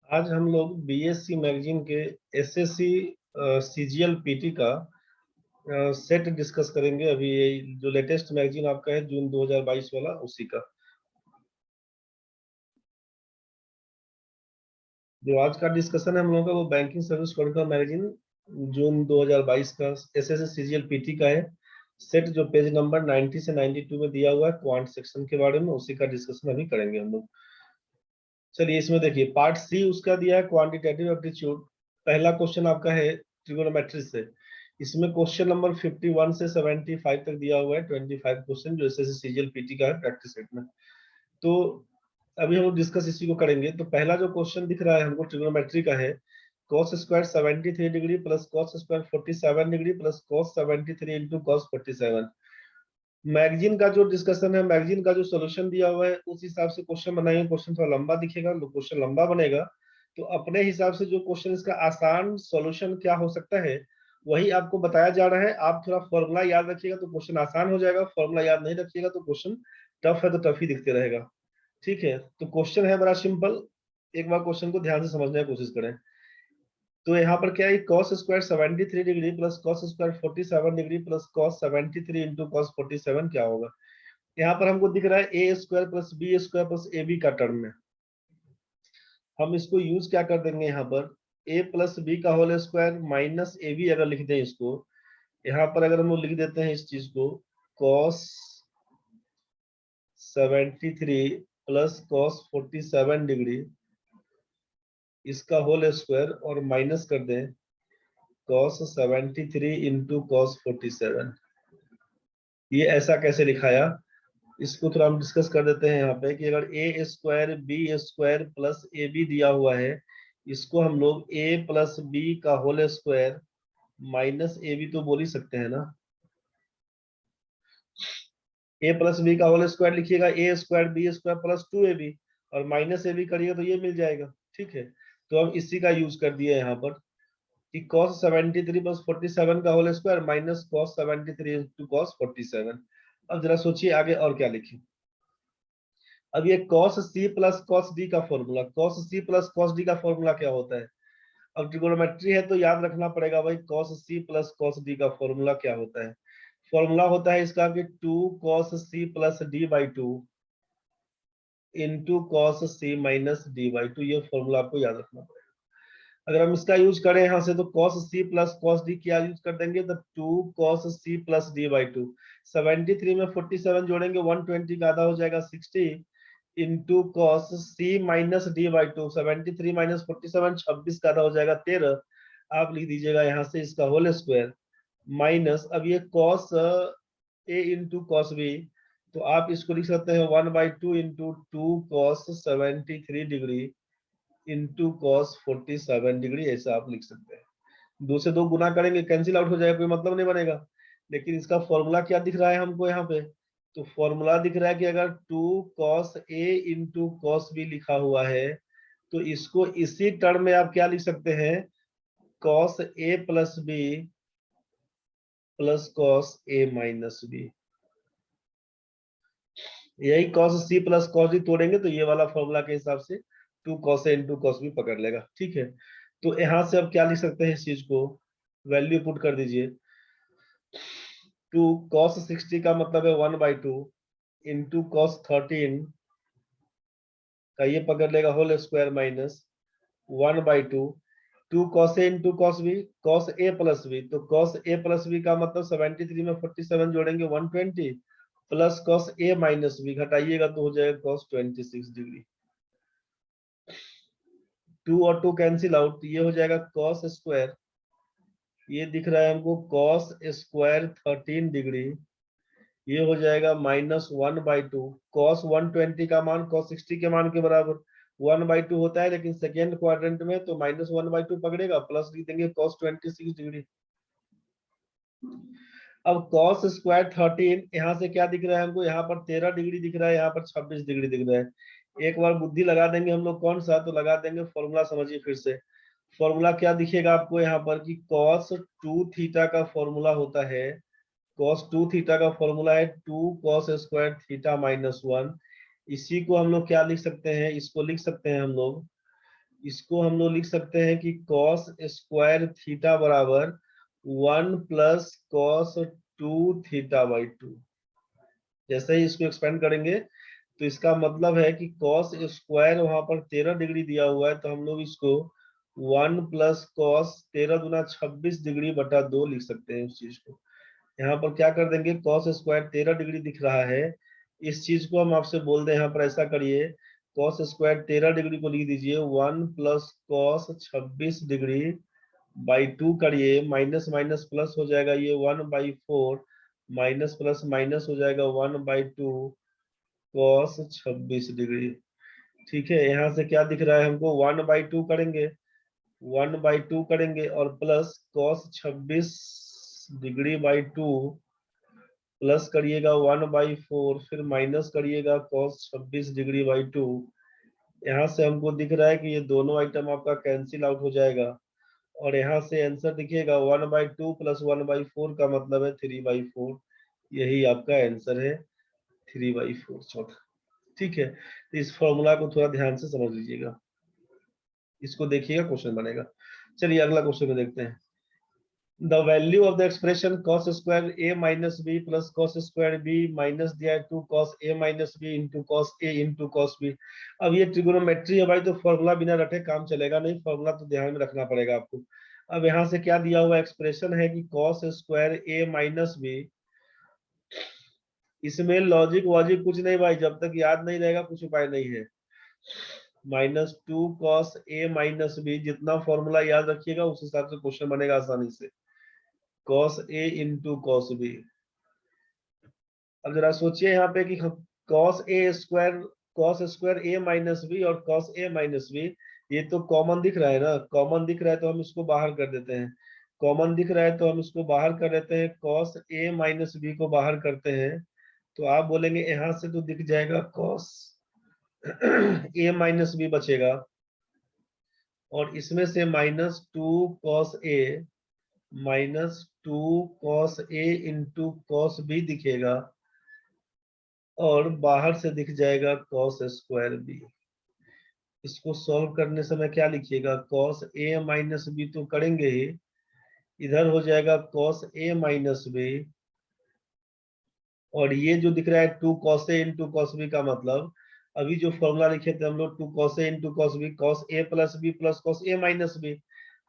आज हम लोग बीएससी मैगजीन के एसएससी सीजीएल पीटी का सेट डिस्कस करेंगे। अभी ये जो लेटेस्ट मैगजीन आपका है जून 2022 वाला, उसी का जो आज का डिस्कशन है हम लोगों का, वो बैंकिंग सर्विस कोड का मैगजीन जून 2022 का एसएससी सीजीएल पीटी का है। सेट जो पेज नंबर 90 से 92 में दिया हुआ है क्वांट सेक्शन के बारे में, उसी का डिस्कशन अभी करेंगे हम लोग। चलिए इसमें देखिए, पार्ट सी उसका दिया है क्वांटिटेटिव एप्टीट्यूड। पहला क्वेश्चन आपका है ट्रिगोनोमेट्री से। इसमें क्वेश्चन नंबर 51 से 75 तक दिया हुआ है, 25 क्वेश्चन जो एसएससी सीजीएल पीटी का है प्रैक्टिस सेट में। तो अभी हम लोग डिस्कस इसी को करेंगे। तो पहला जो क्वेश्चन दिख रहा है हमको ट्रिगोनोमेट्री का है, cos square 73 degree plus cos square 47 degree plus cos 73 into cos 47। Magazine का जो डिस्कशन है, मैगजीन का जो सॉल्यूशन दिया हुआ है उस हिसाब से क्वेश्चन बनाएंगे। क्वेश्चन थोड़ा लंबा दिखेगा, क्वेश्चन लंबा बनेगा, तो अपने हिसाब से जो क्वेश्चन इसका आसान सॉल्यूशन क्या हो सकता है वही आपको बताया जा रहा है। आप थोड़ा फॉर्मूला याद रखिएगा तो क्वेश्चन आसान हो जाएगा, फॉर्मूला याद नहीं रखिएगा तो क्वेश्चन टफ है तो टफ ही दिखते रहेगा। ठीक है, तो क्वेश्चन है बड़ा सिंपल, एक बार क्वेश्चन को ध्यान से समझने की कोशिश करें। तो यहाँ पर क्या है, cos square 73 degree plus cos square 47 degree plus cos 73 into cos 47 क्या होगा। यहाँ पर हमको दिख रहा है a square plus b square plus a b का टर्म में। हम इसको यूज क्या कर देंगे, यहाँ पर ए प्लस बी का whole square minus a b अगर लिख दें इसको, यहाँ पर अगर हम लोग लिख देते हैं इस चीज को cos 73 प्लस cos 47 डिग्री इसका होल स्क्वायर और माइनस कर दें cos 73 इंटू cos 47। ये ऐसा कैसे लिखाया, इसको थोड़ा हम डिस्कस कर देते हैं यहाँ पे कि अगर a square b square plus a b दिया हुआ है, इसको हम लोग ए प्लस बी का whole square minus a b तो बोल ही सकते हैं ना। ए प्लस बी का होल स्क्वायर लिखिएगा, a square b square plus 2ab और माइनस ए बी करिएगा तो ये मिल जाएगा। ठीक है, तो हम इसी का यूज कर दिए यहाँ पर कि cos 73 प्लस 47 का whole square minus cos 73 into cos 47। अब जरा सोचिए आगे और क्या लिखें। अब ये cos c plus cos d का formula, cos c plus cos d का फॉर्मूला क्या होता है। अब ट्रिगोनोमेट्री है तो याद रखना पड़ेगा भाई, cos c plus cos d का फॉर्मूला क्या होता है। फॉर्मूला होता है इसका कि 2 cos c plus d by 2 into cos c minus d by 2। ये फॉर्मूला आपको याद रखना पड़ेगा। अगर हम इसका यूज करें यहाँ से तो cos c plus cos d क्या यूज कर देंगे, तो 2 cos c plus d by 2। 73 में 47 जोड़ेंगे 120 का आधा हो जाएगा 60 into cos c minus d by 2। 73 minus 47 26 का आधा हो जाएगा 13। आप लिख दीजिएगा यहाँ से इसका होल स्क्वायर माइनस, अब ये cos a into cos b, तो आप इसको लिख सकते हैं 1/2 into 2 cos 73 degree into cos 47 degree, ऐसा आप लिख सकते हैं। दो से दो गुना करेंगे कैंसिल आउट हो जाएगा, कोई मतलब नहीं बनेगा। लेकिन इसका फॉर्मूला क्या दिख रहा है हमको यहाँ पे, तो फॉर्मूला दिख रहा है कि अगर 2 cos a into cos b लिखा हुआ है तो इसको इसी टर्म में आप क्या लिख सकते हैं, cos a plus b plus cos a minus b। यही cos c plus cos d तोड़ेंगे तो ये वाला फॉर्मूला के हिसाब से 2 cos a into cos b पकड़ लेगा। ठीक है, तो यहाँ से अब क्या लिख सकते हैं, इस चीज को वैल्यू पुट कर दीजिए। 2 cos 60 का मतलब है 1/2 इंटू cos 13 का ये पकड़ लेगा whole square minus 1/2 2 cos a into cos b cos a plus b, तो cos a प्लस b का मतलब 73 में 47 जोड़ेंगे 120 plus cos a minus b घटाइएगा तो हो जाएगा cos 26 डिग्री। 2 और 2 कैंसिल आउट, ये हो जाएगा cos स्क्वायर, ये दिख रहा है हमको cos स्क्वायर 13 डिग्री, ये हो जाएगा माइनस 1/2 cos 120 का मान cos 60 के मान के बराबर 1/2 होता है, लेकिन सेकेंड क्वाड्रेंट में तो माइनस 1/2 पकड़ेगा, प्लस लिख देंगे cos 26 डिग्री। अब cos स्क्वायर 13 यहाँ से क्या दिख रहा है हमको, यहाँ पर 13 डिग्री दिख रहा है, यहाँ पर 26 डिग्री दिख रहा है। एक बार बुद्धि लगा देंगे हम लोग, कौन सा, तो लगा देंगे फॉर्मूला, समझिए फिर से। फॉर्मूला क्या दिखेगा आपको यहाँ पर कि cos 2 थीटा का फॉर्मूला होता है, cos 2 थीटा का फॉर्मूला है 2 cos स्क्वायर थीटा माइनस 1। इसी को हम लोग क्या लिख सकते हैं, इसको लिख सकते हैं हम लोग, इसको हम लोग लिख सकते हैं कि cos स्क्वायर थीटा बराबर 1 प्लस cos 2 थीटा बाई 2। जैसे ही इसको एक्सपेंड करेंगे तो इसका मतलब है कि cos स्क्वायर वहां पर 13 डिग्री दिया हुआ है, तो हम लोग इसको 1 प्लस cos 13 दूना 26 डिग्री बटा 2 लिख सकते हैं उस चीज को। यहाँ पर क्या कर देंगे, cos स्क्वायर 13 डिग्री दिख रहा है, इस चीज को हम आपसे बोल दें, यहाँ पर ऐसा करिए, cos स्क्वायर 13 डिग्री को लिख दीजिए 1 प्लस cos 26 डिग्री बाई 2 करिए, माइनस माइनस प्लस हो जाएगा, ये 1/4 माइनस प्लस माइनस हो जाएगा 1/2 cos 26 डिग्री। ठीक है, यहाँ से क्या दिख रहा है हमको, 1/2 करेंगे, 1/2 करेंगे और plus cos 26 degree by 2 plus करिएगा 1/4, फिर माइनस करिएगा cos 26 डिग्री बाई 2। यहाँ से हमको दिख रहा है कि ये दोनों आइटम आपका कैंसिल आउट हो जाएगा और यहाँ से आंसर दिखेगा 1/2 प्लस 1/4 का मतलब है 3/4। यही आपका आंसर है 3/4 चौथा। ठीक है, तो इस फॉर्मूला को थोड़ा ध्यान से समझ लीजिएगा, इसको देखिएगा क्वेश्चन बनेगा। चलिए अगला क्वेश्चन में देखते हैं। The value of the expression cos square a minus b plus cos square b minus दिया है 2 cos a minus b into cos a into cos b। अब ये ट्रिगोनोमेट्री है भाई, तो फॉर्मूला बिना रटे काम चलेगा नहीं, फॉर्मूला तो ध्यान में रखना पड़ेगा आपको। अब यहाँ से क्या दिया हुआ एक्सप्रेशन है कि cos square a minus b, इसमें लॉजिक वॉजिक कुछ नहीं भाई, जब तक याद नहीं रहेगा कुछ उपाय नहीं है। -2 cos a माइनस b, जितना फॉर्मूला याद रखिएगा उस हिसाब से क्वेश्चन बनेगा आसानी से, cos a into cos b। अब जरा सोचिए यहाँ पे कि cos square a minus b और cos a माइनस बी, ये तो कॉमन दिख रहा है ना, कॉमन दिख रहा है तो हम इसको बाहर कर देते हैं, कॉमन दिख रहा है तो हम इसको बाहर कर देते हैं, cos a माइनस बी को बाहर करते हैं, तो आप बोलेंगे यहाँ से तो दिख जाएगा cos a माइनस बी बचेगा, और इसमें से -2 cos a -2 cos a into cos b दिखेगा, और बाहर से दिख जाएगा cos स्क्वायर b। इसको सॉल्व करने समय क्या लिखिएगा, cos a माइनस बी तो करेंगे ही, इधर हो जाएगा cos a माइनस बी, और ये जो दिख रहा है 2 cos a into cos b का मतलब, अभी जो फॉर्मूला लिखे थे हम लोग 2 cos a into cos b, cos a plus b plus cos a minus b,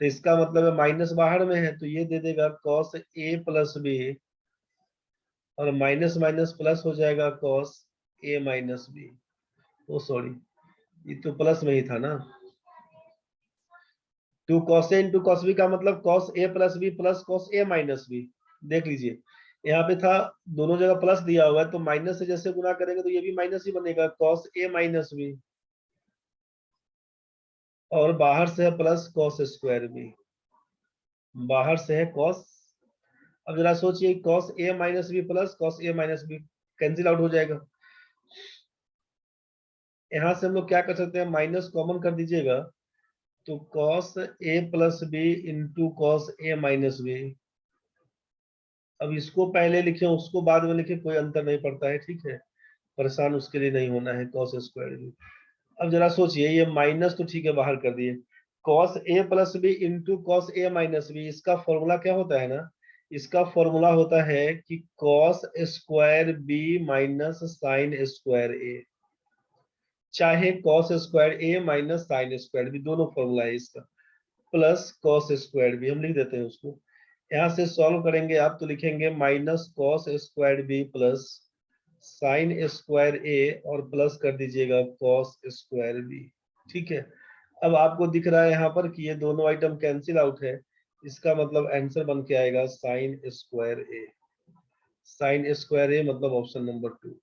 तो इसका मतलब है माइनस बाहर में है, तो ये दे देगा cos a प्लस b, और माइनस माइनस प्लस हो जाएगा cos a minus b. Oh sorry, ये तो प्लस में ही था ना, 2 cos a into cos b का मतलब cos a plus b plus cos a minus b। देख लीजिए यहाँ पे था, दोनों जगह प्लस दिया हुआ है, तो माइनस से जैसे गुना करेंगे तो ये भी माइनस ही बनेगा, cos a माइनस b, और बाहर से है प्लस cos स्क्वायर b, बाहर से है cos। अब जरा सोचिए cos a minus b plus cos a minus b cancel out हो जाएगा, यहाँ से हम लोग क्या कर सकते हैं, माइनस कॉमन कर दीजिएगा, तो cos a plus b into cos a minus b। अब इसको पहले लिखे उसको बाद में लिखे कोई अंतर नहीं पड़ता है, ठीक है, परेशान उसके लिए नहीं होना है, cos स्क्वायर b। अब जरा सोचिए, ये माइनस तो ठीक है बाहर कर दिए, cos a plus b into cos a minus b, इसका फॉर्मूला क्या होता है ना, इसका फॉर्मूला होता है कि cos square b minus sine square a, चाहे cos square a minus sine square b, दोनों फॉर्मूला है इसका, प्लस cos स्क्वायर b हम लिख देते हैं उसको। यहाँ से सॉल्व करेंगे आप तो लिखेंगे minus cos square b plus sign square a, और प्लस कर दीजिएगा cos स्क्वायर b। ठीक है, अब आपको दिख रहा है यहाँ पर कि ये दोनों आइटम कैंसिल आउट है, इसका मतलब आंसर बन के आएगा sign square a। Sign square a मतलब option number 2,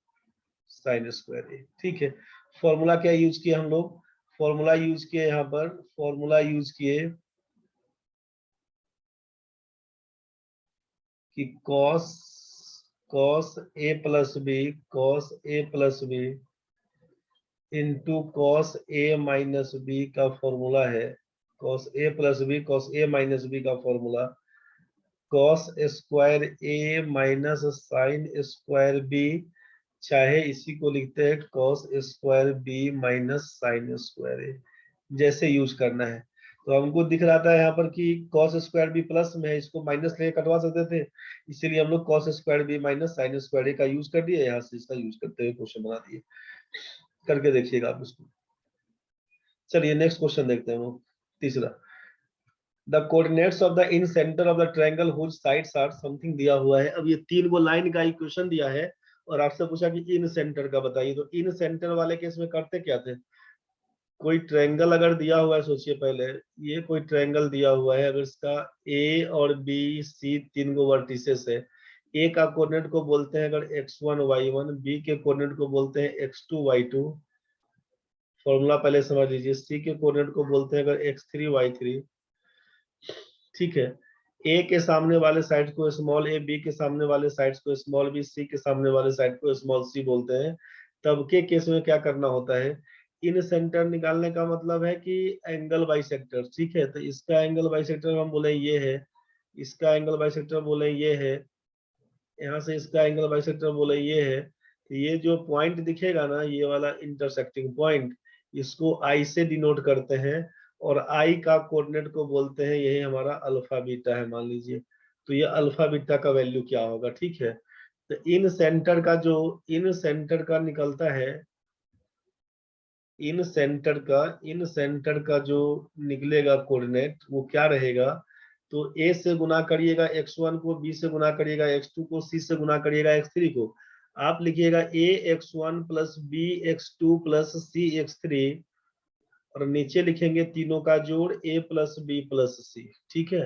sign square a। ठीक है, फॉर्मूला क्या यूज किए हम लोग, फॉर्मूला यूज किए यहाँ पर, फॉर्मूला यूज किए कि cos a plus b, cos a plus b into cos a minus b का फॉर्मूला है, cos a plus b cos a minus b का formula, cos square a minus sine square b, चाहे इसी को लिखते हैं cos square b minus sine square a। जैसे use करना है। तो हमको दिख रहा था यहाँ पर कि cos स्क्वायर बी प्लस में है, इसको माइनस लेके कटवा सकते थे, इसीलिए हम लोग cos square b minus sine square a का यूज कर दिए, यहाँ से इसका यूज करते हुए क्वेश्चन बना दिए। करके देखिएगा आप इसको। चलिए नेक्स्ट क्वेश्चन देखते हैं। वो तीसरा, the coordinates of the incentre of the triangle whose sides are something दिया हुआ है। अब ये तीन वो लाइन का इक्वेशन दिया है और आपसे पूछा कि इन सेंटर का बताइए। तो इन सेंटर वाले केस में करते क्या थे, कोई ट्रायंगल अगर दिया हुआ है, सोचिए पहले, ये कोई ट्रायंगल दिया हुआ है, अगर इसका ए और बी सी तीन गो वर्टिसेस है, ए का कोऑर्डिनेट को बोलते हैं अगर x1 y1, बी के कोऑर्डिनेट को बोलते हैं x2 y2, फॉर्मूला पहले समझ लीजिए, सी के कोऑर्डिनेट को बोलते हैं अगर x3 y3, ठीक है। ए के सामने वाले साइड को स्मॉल ए, बी के सामने वाले साइड को स्मॉल बी, सी के सामने वाले साइड को स्मॉल सी बोलते हैं। तब के केस में क्या करना होता है, इन सेंटर निकालने का मतलब है कि एंगल बाइसेक्टर, ठीक है। तो इसका एंगल बाइसेक्टर हम बोले ये है, इसका एंगल बाइसेक्टर बोले ये है, यहाँ से इसका एंगल बाइसेक्टर बोले ये है। तो ये जो पॉइंट दिखेगा ना, ये वाला इंटरसेक्टिंग पॉइंट, इसको आई से डिनोट करते हैं और आई का कोऑर्डिनेट को बोलते हैं, यही हमारा अल्फा बीटा है मान लीजिए। तो ये अल्फा बीटा का वैल्यू क्या होगा, ठीक है। तो इन सेंटर का निकलता है, इन सेंटर का जो निकलेगा कोऑर्डिनेट वो क्या रहेगा, तो ए से गुना करिएगा x1 को, बी से गुना करिएगा x2 को, सी से गुना करिएगा x3 को। आप लिखिएगा a x1 plus b x2 plus c x3, और नीचे लिखेंगे तीनों का जोड़ a plus b plus c, ठीक है।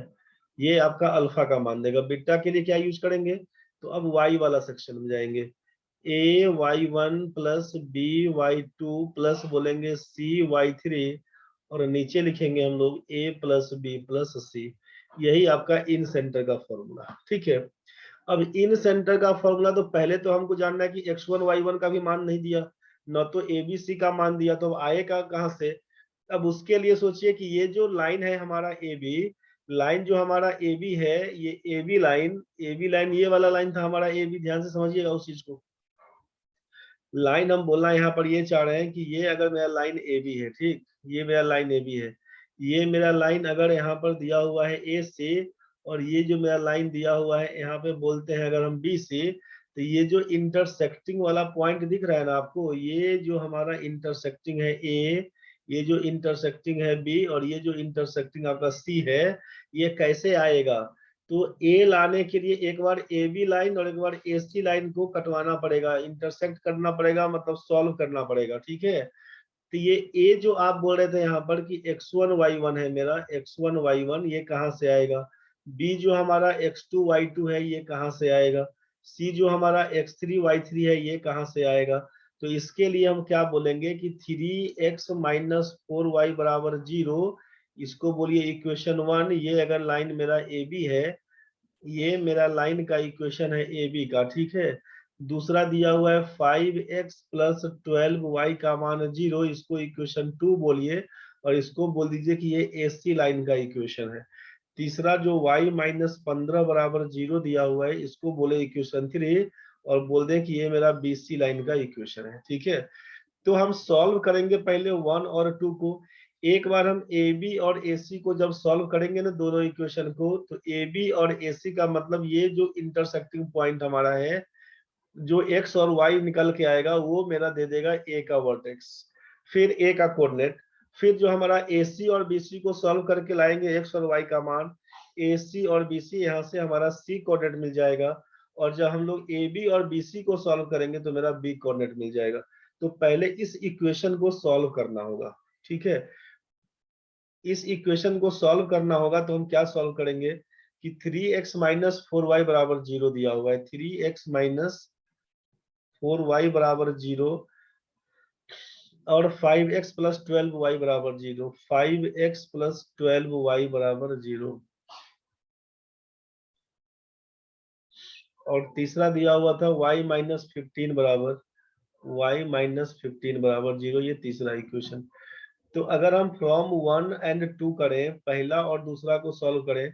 ये आपका अल्फा का मान देगा। बीटा के लिए क्या यूज करेंगे, तो अब y वाला सेक्शन में जाएंगे, a y1 plus b y2 plus बोलेंगे c y3, और नीचे लिखेंगे हम लोग a plus b plus c. यही आपका इन सेंटर का फॉर्मूला, ठीक है। अब इन सेंटर का फॉर्मूला, तो पहले तो हमको जानना है कि x1 y1 का भी मान नहीं दिया, न तो abc का मान दिया, तो अब आएगा कहां से। अब उसके लिए सोचिए कि ये जो लाइन है हमारा ए बी, लाइन जो हमारा ए बी है, ये ए बी लाइन ये वाला लाइन था हमारा ए बी, ध्यान से समझिएगा उस चीज को। लाइन हम बोलना यहाँ पर ये चाह रहे हैं कि ये अगर मेरा लाइन ए बी है, ठीक, ये मेरा लाइन ए बी है, ये मेरा लाइन अगर यहाँ पर दिया हुआ है ए से, और ये जो मेरा लाइन दिया हुआ है यहाँ पे बोलते हैं अगर हम बी से, तो ये जो इंटरसेक्टिंग वाला पॉइंट दिख रहा है ना आपको, ये जो हमारा इंटरसेक्टिंग है ए, ये जो इंटरसेक्टिंग है बी, और ये जो इंटरसेक्टिंग आपका सी है, ये कैसे आएगा, तो ए लाने के लिए एक बार ए बी लाइन और एक बार ए सी लाइन को कटवाना पड़ेगा, इंटरसेक्ट करना पड़ेगा, मतलब सॉल्व करना पड़ेगा, ठीक है। तो ये ए जो आप बोल रहे थे यहाँ पर कि x1 y1 है मेरा, x1 y1 ये कहाँ से आएगा, बी जो हमारा x2 y2 है ये कहाँ से आएगा, सी जो हमारा x3 y3 है ये कहाँ से आएगा। तो इसके लिए हम क्या बोलेंगे कि 3x माइनस 4y बराबर 0, इसको बोलिए इक्वेशन 1। ये अगर लाइन मेरा ए बी है, ये मेरा लाइन का इक्वेशन है ए बी का, ठीक है। दूसरा दिया हुआ है 5x प्लस 12y का मान 0, इसको इक्वेशन 2 बोलिए, और इसको बोल दीजिए कि ये एसी लाइन का इक्वेशन है। तीसरा जो y माइनस 15 बराबर 0 दिया हुआ है, इसको बोले इक्वेशन 3, और बोल दें कि ये मेरा बीसी लाइन का इक्वेशन है, ठीक है। तो हम सॉल्व करेंगे पहले 1 और 2 को। एक बार हम ए बी और ए सी को जब सॉल्व करेंगे ना दोनों इक्वेशन को, तो ए बी और ए सी का मतलब ये जो इंटरसेक्टिंग पॉइंट हमारा है, जो एक्स और वाई निकल के आएगा वो मेरा दे देगा ए का वर्टेक्स, फिर ए का कोऑर्डिनेट, फिर जो हमारा ए सी और बी सी को सॉल्व करके लाएंगे एक्स और वाई का मान, ए सी और बी सी, यहाँ से हमारा सी कोऑर्डिनेट मिल जाएगा, और जब हम लोग ए बी और बी सी को सॉल्व करेंगे तो मेरा बी कोऑर्डिनेट मिल जाएगा। तो पहले इस इक्वेशन को सॉल्व करना होगा, ठीक है। इस इक्वेशन को सॉल्व करना होगा, तो हम क्या सॉल्व करेंगे कि 3x माइनस 4y बराबर 0 दिया हुआ है, 3x माइनस 4y बराबर 0, और 5x प्लस 12y बराबर 0, 5x प्लस 12y बराबर 0, और तीसरा दिया हुआ था y माइनस 15 बराबर, y माइनस 15 बराबर 0, ये तीसरा इक्वेशन। तो अगर हम फ्रॉम 1 एंड 2 करें, पहला और दूसरा को सॉल्व करें,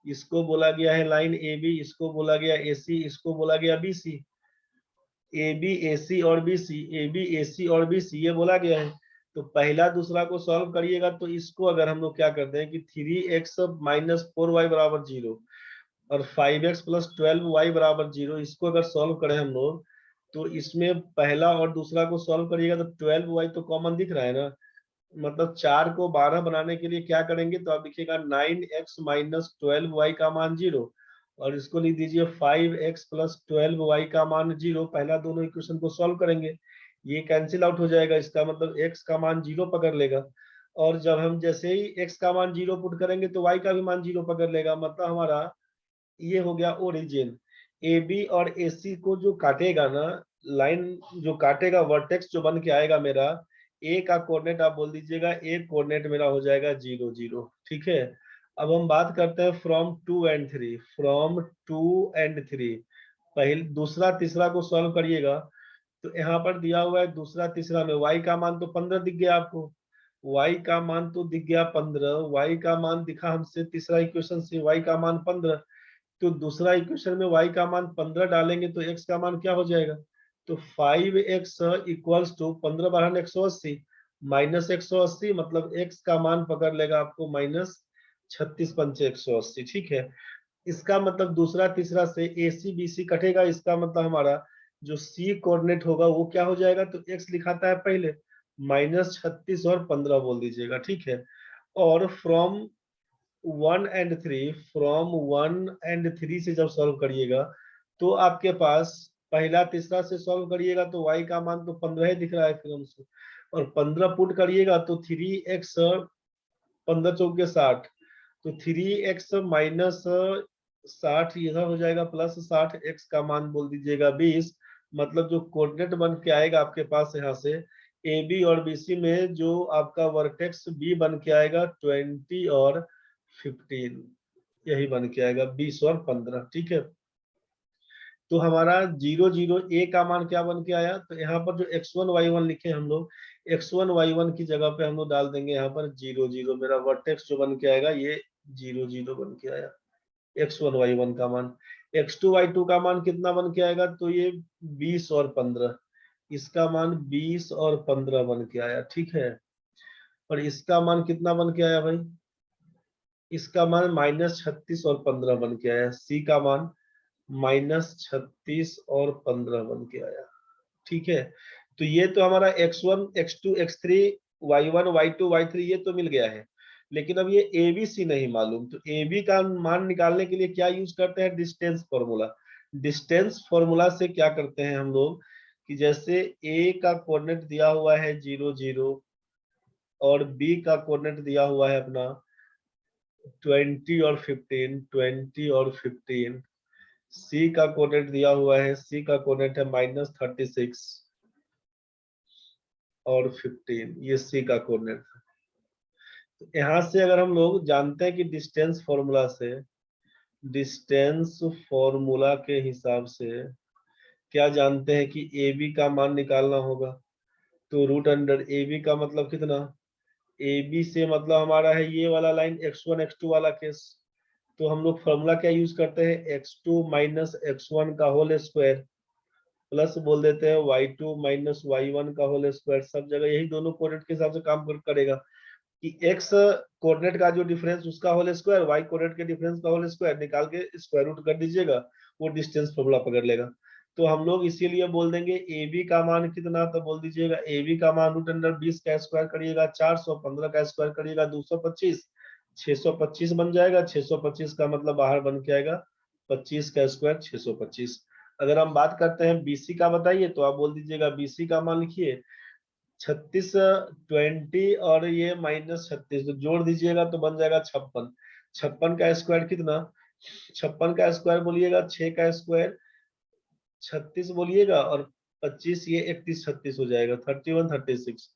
इसको बोला गया है लाइन ए बी, इसको बोला गया ए सी, इसको बोला गया बी सी, ए बी ए सी और बी सी, ए बी ए सी और बी सी, ये बोला गया है। तो पहला दूसरा को सॉल्व करिएगा तो इसको अगर हम लोग क्या करते हैं कि 3x माइनस 4y बराबर 0 और 5x प्लस 12y बराबर 0, इसको अगर सॉल्व करें हम लोग तो इसमें पहला और दूसरा को सॉल्व करिएगा तो 12y तो कॉमन दिख रहा है ना, मतलब 4 को 12 बनाने के लिए क्या करेंगे तो आप लिखिएगा 9x माइनस 12y का मान 0 और इसको लिख दीजिए 5x प्लस 12y का मान 0। पहला दोनों इक्वेशन को सॉल्व करेंगे, ये कैंसिल आउट हो जाएगा, इसका मतलब x का मान 0 पकड़ लेगा। और जब हम जैसे ही x का मान 0 पुट करेंगे तो y का भी मान 0 पकड़ लेगा, मतलब हमारा ये हो गया ओरिजिन। ए बी और ए सी को जो काटेगा ना, लाइन जो काटेगा, वर्टेक्स जो बन के आएगा मेरा, ए का कोऑर्डिनेट आप बोल दीजिएगा, ए कोऑर्डिनेट मेरा हो जाएगा 0 0। ठीक है, अब हम बात करते हैं फ्रॉम 2 एंड 3। फ्रॉम 2 एंड 3 पहले दूसरा तीसरा को सॉल्व करिएगा तो यहाँ पर दिया हुआ है दूसरा तीसरा में y का मान तो 15 दिख गया आपको, y का मान तो दिख गया 15, y का मान दिखा हमसे तीसरा इक्वेशन से, y का मान 15। तो दूसरा इक्वेशन में y का मान 15 डालेंगे तो x का मान क्या हो जाएगा, तो 5x इक्वल्स टू 15 बढ़ाने 180 माइनस 180, मतलब x का मान पकड़ लेगा आपको माइनस 36 पंचे 180। ठीक है, इसका मतलब दूसरा तीसरा से ए सी बी सी कटेगा, इसका मतलब हमारा जो सी कोऑर्डिनेट होगा वो क्या हो जाएगा, तो x लिखाता है पहले, माइनस 36 और 15 बोल दीजिएगा। ठीक है, और फ्रॉम 1 एंड 3, फ्रॉम 1 एंड 3 से जब सॉल्व करिएगा तो आपके पास पहला तीसरा से सॉल्व करिएगा तो y का मान तो 15 ही दिख रहा है फिर हमसे, और 15 पुट करिएगा तो 3x 15 चौके 60, तो 3x माइनस 60 इधर हो जाएगा प्लस 60, x का मान बोल दीजिएगा 20। मतलब जो कोऑर्डिनेट बन के आएगा आपके पास यहाँ से ए बी और बी सी में, जो आपका वर्टेक्स बी बन के आएगा 20 और 15, यही बन के आएगा 20 और 15। ठीक है, तो हमारा 0 0 ए का मान क्या बन के आया, तो यहाँ पर जो x1 y1 लिखे हम लोग, x1 y1 की जगह पे हम लोग डाल देंगे यहाँ पर 0 0, मेरा वर्टेक्स जो बन के आएगा ये 0 0 बन के आया x1 y1 का मान। x2 y2 का मान कितना बन के आएगा, तो ये 20 और 15, इसका मान 20 और 15 बन के आया। ठीक है, और इसका मान कितना बन के आया भाई, इसका मान माइनस 36 और 15 बन के आया, सी का मान माइनस 36 और 15 बन के आया। ठीक है, तो ये तो हमारा x1 x2 x3 y1 y2 y3 ये तो मिल गया है, लेकिन अब ये ए बी सी नहीं मालूम, तो ए बी का मान निकालने के लिए क्या यूज करते हैं, डिस्टेंस फॉर्मूला। डिस्टेंस फॉर्मूला से क्या करते हैं हम लोग कि जैसे ए का कोऑर्डिनेट दिया हुआ है 0 0 और बी का कोऑर्डिनेट दिया हुआ है अपना 20 और 15, 20 और 15, सी का कोऑर्डिनेट दिया हुआ है, सी का कोऑर्डिनेट है माइनस 36 और 15, ये सी का कोऑर्डिनेट है। तो यहाँ से अगर हम लोग जानते हैं कि डिस्टेंस फॉर्मूला से, डिस्टेंस फॉर्मूला के हिसाब से क्या जानते हैं कि ए बी का मान निकालना होगा, तो रूट अंडर ए बी का मतलब कितना, ए बी से मतलब हमारा है ये वाला लाइन x1 x2 वाला केस, तो हम लोग फॉर्मूला क्या यूज करते हैं, x2 माइनस x1 का होल स्क्वायर प्लस बोल देते हैं y2 माइनस y1 का होल स्क्वायर। सब जगह यही दोनों कोऑर्डिनेट के हिसाब से काम करेगा कि x कोऑर्डिनेट का जो डिफरेंस उसका होल स्क्वायर, y कोऑर्डिनेट के डिफरेंस का होल स्क्वायर निकाल के स्क्वायर रूट कर दीजिएगा, वो डिस्टेंस फॉर्मूला पकड़ लेगा। तो हम लोग इसीलिए बोल देंगे ए बी का मान कितना, तो बोल दीजिएगा ए बी का मान रूट अंडर 20 का स्क्वायर करिएगा, 415 का स्क्वायर करिएगा 225, 625 बन जाएगा। 625 का मतलब बाहर बन के आएगा 25 का स्क्वायर 625। अगर हम बात करते हैं बीसी का बताइए, तो आप बोल दीजिएगा बीसी का मान लिखिए 36 20 और ये माइनस 36, तो जोड़ दीजिएगा तो बन जाएगा 56। 56 का स्क्वायर कितना, 56 का स्क्वायर बोलिएगा 6 का स्क्वायर 36 बोलिएगा और 25, ये 31 36 हो जाएगा 31 36,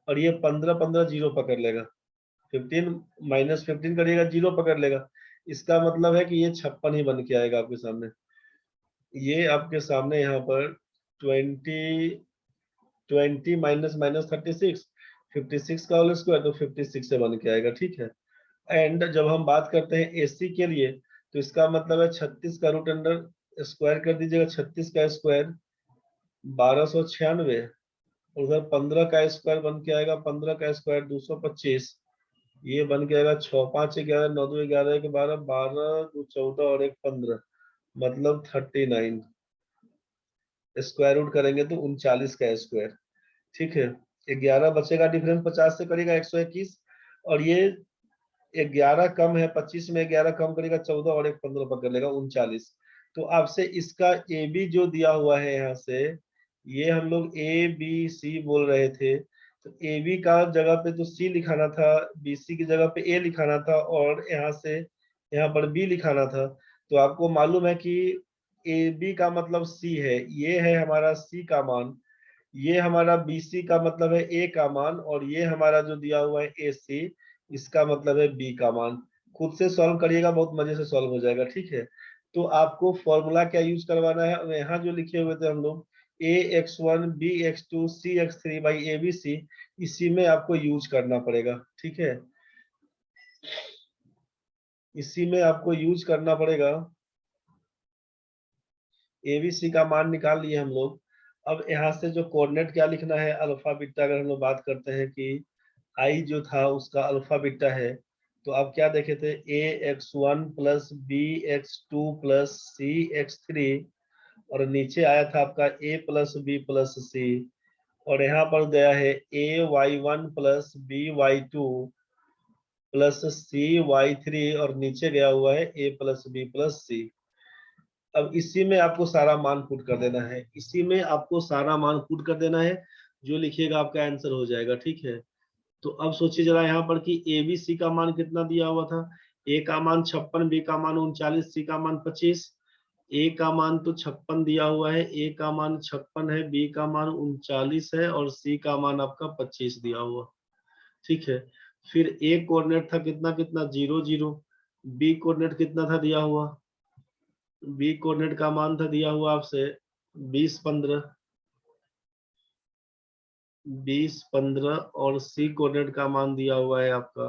और ये 15 15 जीरो पकड़ लेगा, 15 माइनस 15 करिएगा जीरो पकड़ लेगा। इसका मतलब है कि ये 56 ही बन के आएगा आपके सामने, ये आपके सामने यहाँ पर 20 20 माइनस माइनस 36, 56 का होल स्क्वायर तो 56 से बन के आएगा। ठीक है, एंड जब हम बात करते हैं एसी के लिए, तो इसका मतलब है 36 का रूट अंडर स्क्वायर कर दीजिएगा, 36 का स्क्वायर 1296 उधर 15 का स्क्वायर बन के आएगा, 15 का स्क्वायर 225, ये बन के आएगा 6 5 11 9 2 11 1 12 12 2 14 और 1 15, मतलब 39। स्क्वायर रूट करेंगे तो 39 का स्क्वायर। ठीक है, 11 बचेगा, डिफरेंस 50 से करेगा 121, और ये 11 कम है 25 में, 11 कम करेगा 14 और 1 15 पकड़ लेगा 39। तो आपसे इसका ए बी जो दिया हुआ है यहाँ से, ये हम लोग ए बी सी बोल रहे थे, तो ए बी का जगह पे तो सी लिखाना था, बी सी की जगह पे ए लिखाना था, और यहाँ से यहाँ पर बी लिखाना था। तो आपको मालूम है कि ए बी का मतलब सी है, ये है हमारा सी का मान, ये हमारा बी सी का मतलब है ए का मान, और ये हमारा जो दिया हुआ है ए सी, इसका मतलब है बी का मान। खुद से सॉल्व करिएगा, बहुत मजे से सॉल्व हो जाएगा। ठीक है, तो आपको फॉर्मूला क्या यूज करवाना है, यहाँ जो लिखे हुए थे हम लोग, a x one b x two c x three by a b c, इसी में आपको यूज करना पड़ेगा। ठीक है, इसी में आपको यूज करना पड़ेगा। एबीसी का मान निकाल लिए हम लोग। अब यहाँ से जो कोऑर्डिनेट क्या लिखना है, अल्फा बीटा, अगर हम लोग बात करते हैं कि आई जो था उसका अल्फा बीटा है, तो आप क्या देखे थे, a x one plus b x two plus c x three, और नीचे आया था आपका a plus b plus c, और यहाँ पर गया है a y one plus b y two plus c y three, और नीचे गया हुआ है a plus b plus c. अब इसी में आपको सारा मान पुट कर देना है, इसी में आपको सारा मान पुट कर देना है, जो लिखिएगा आपका आंसर हो जाएगा। ठीक है, तो अब सोचिए जरा यहाँ पर कि ए बी सी का मान कितना दिया हुआ था, ए का मान 56, बी का मान 39, सी का मान 25। ए का मान तो 56 दिया हुआ है, ए का मान 56 है, बी का मान 39 है, और सी का मान आपका 25 दिया हुआ। ठीक है, फिर ए कोऑर्डिनेट था कितना कितना, 0 0। बी कोऑर्डिनेट कितना था दिया हुआ, बी कोऑर्डिनेट का मान था दिया हुआ आपसे 20 15, 20 15, और सी कोऑर्डिनेट का मान दिया हुआ है आपका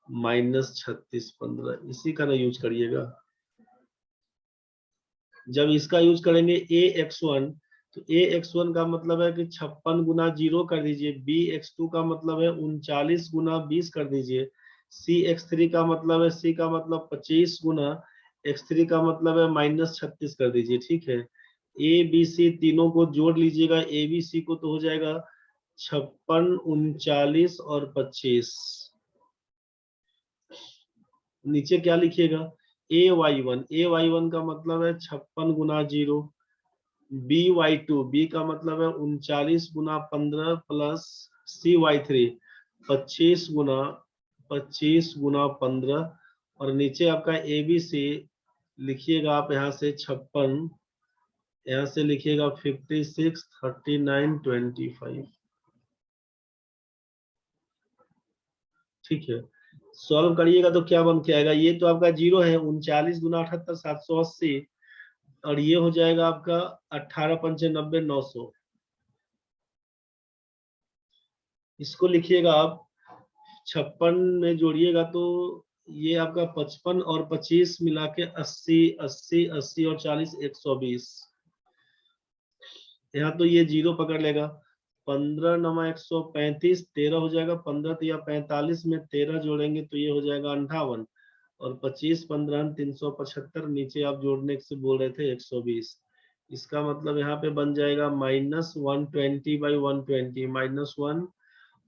-36 15। इसी का ना यूज करिएगा। जब इसका यूज करेंगे ए एक्स वन, तो ए एक्स वन का मतलब है कि 56 गुना 0 कर दीजिए, बी एक्स टू का मतलब है 39 गुना 20 कर दीजिए, सी एक्स थ्री का मतलब है, सी का मतलब 25 गुना एक्स थ्री का मतलब है -36 कर दीजिए। ठीक है, ए बी सी तीनों को जोड़ लीजिएगा, ए बी सी को तो हो जाएगा 56 39 और 25। नीचे क्या लिखिएगा, ए वाई वन का मतलब है 56 गुना 0, बी वाई टू, बी का मतलब है 39 गुना 15 प्लस सी वाई थ्री 25 गुना 15, और नीचे आपका ए बी सी लिखिएगा आप यहाँ से 56, यहाँ से लिखिएगा 56 39 25। ठीक है, सॉल्व करिएगा तो क्या बन के आएगा, ये तो आपका 0 है, 39 गुना 78 780, और ये हो जाएगा आपका 18 पंचे 90 900। इसको लिखिएगा आप 56 में जोड़िएगा तो ये आपका 55 और 25 मिला के 80 80 80 और 40 120। यहाँ तो ये 0 पकड़ लेगा, 15 नमा 135, 13 हो जाएगा, 15 तो या 45 में 13 जोड़ेंगे तो ये हो जाएगा 58, और 25 15 375, नीचे आप जोड़ने से बोल रहे थे 120। इसका मतलब यहाँ पे बन जाएगा -120 बाई 120 -1,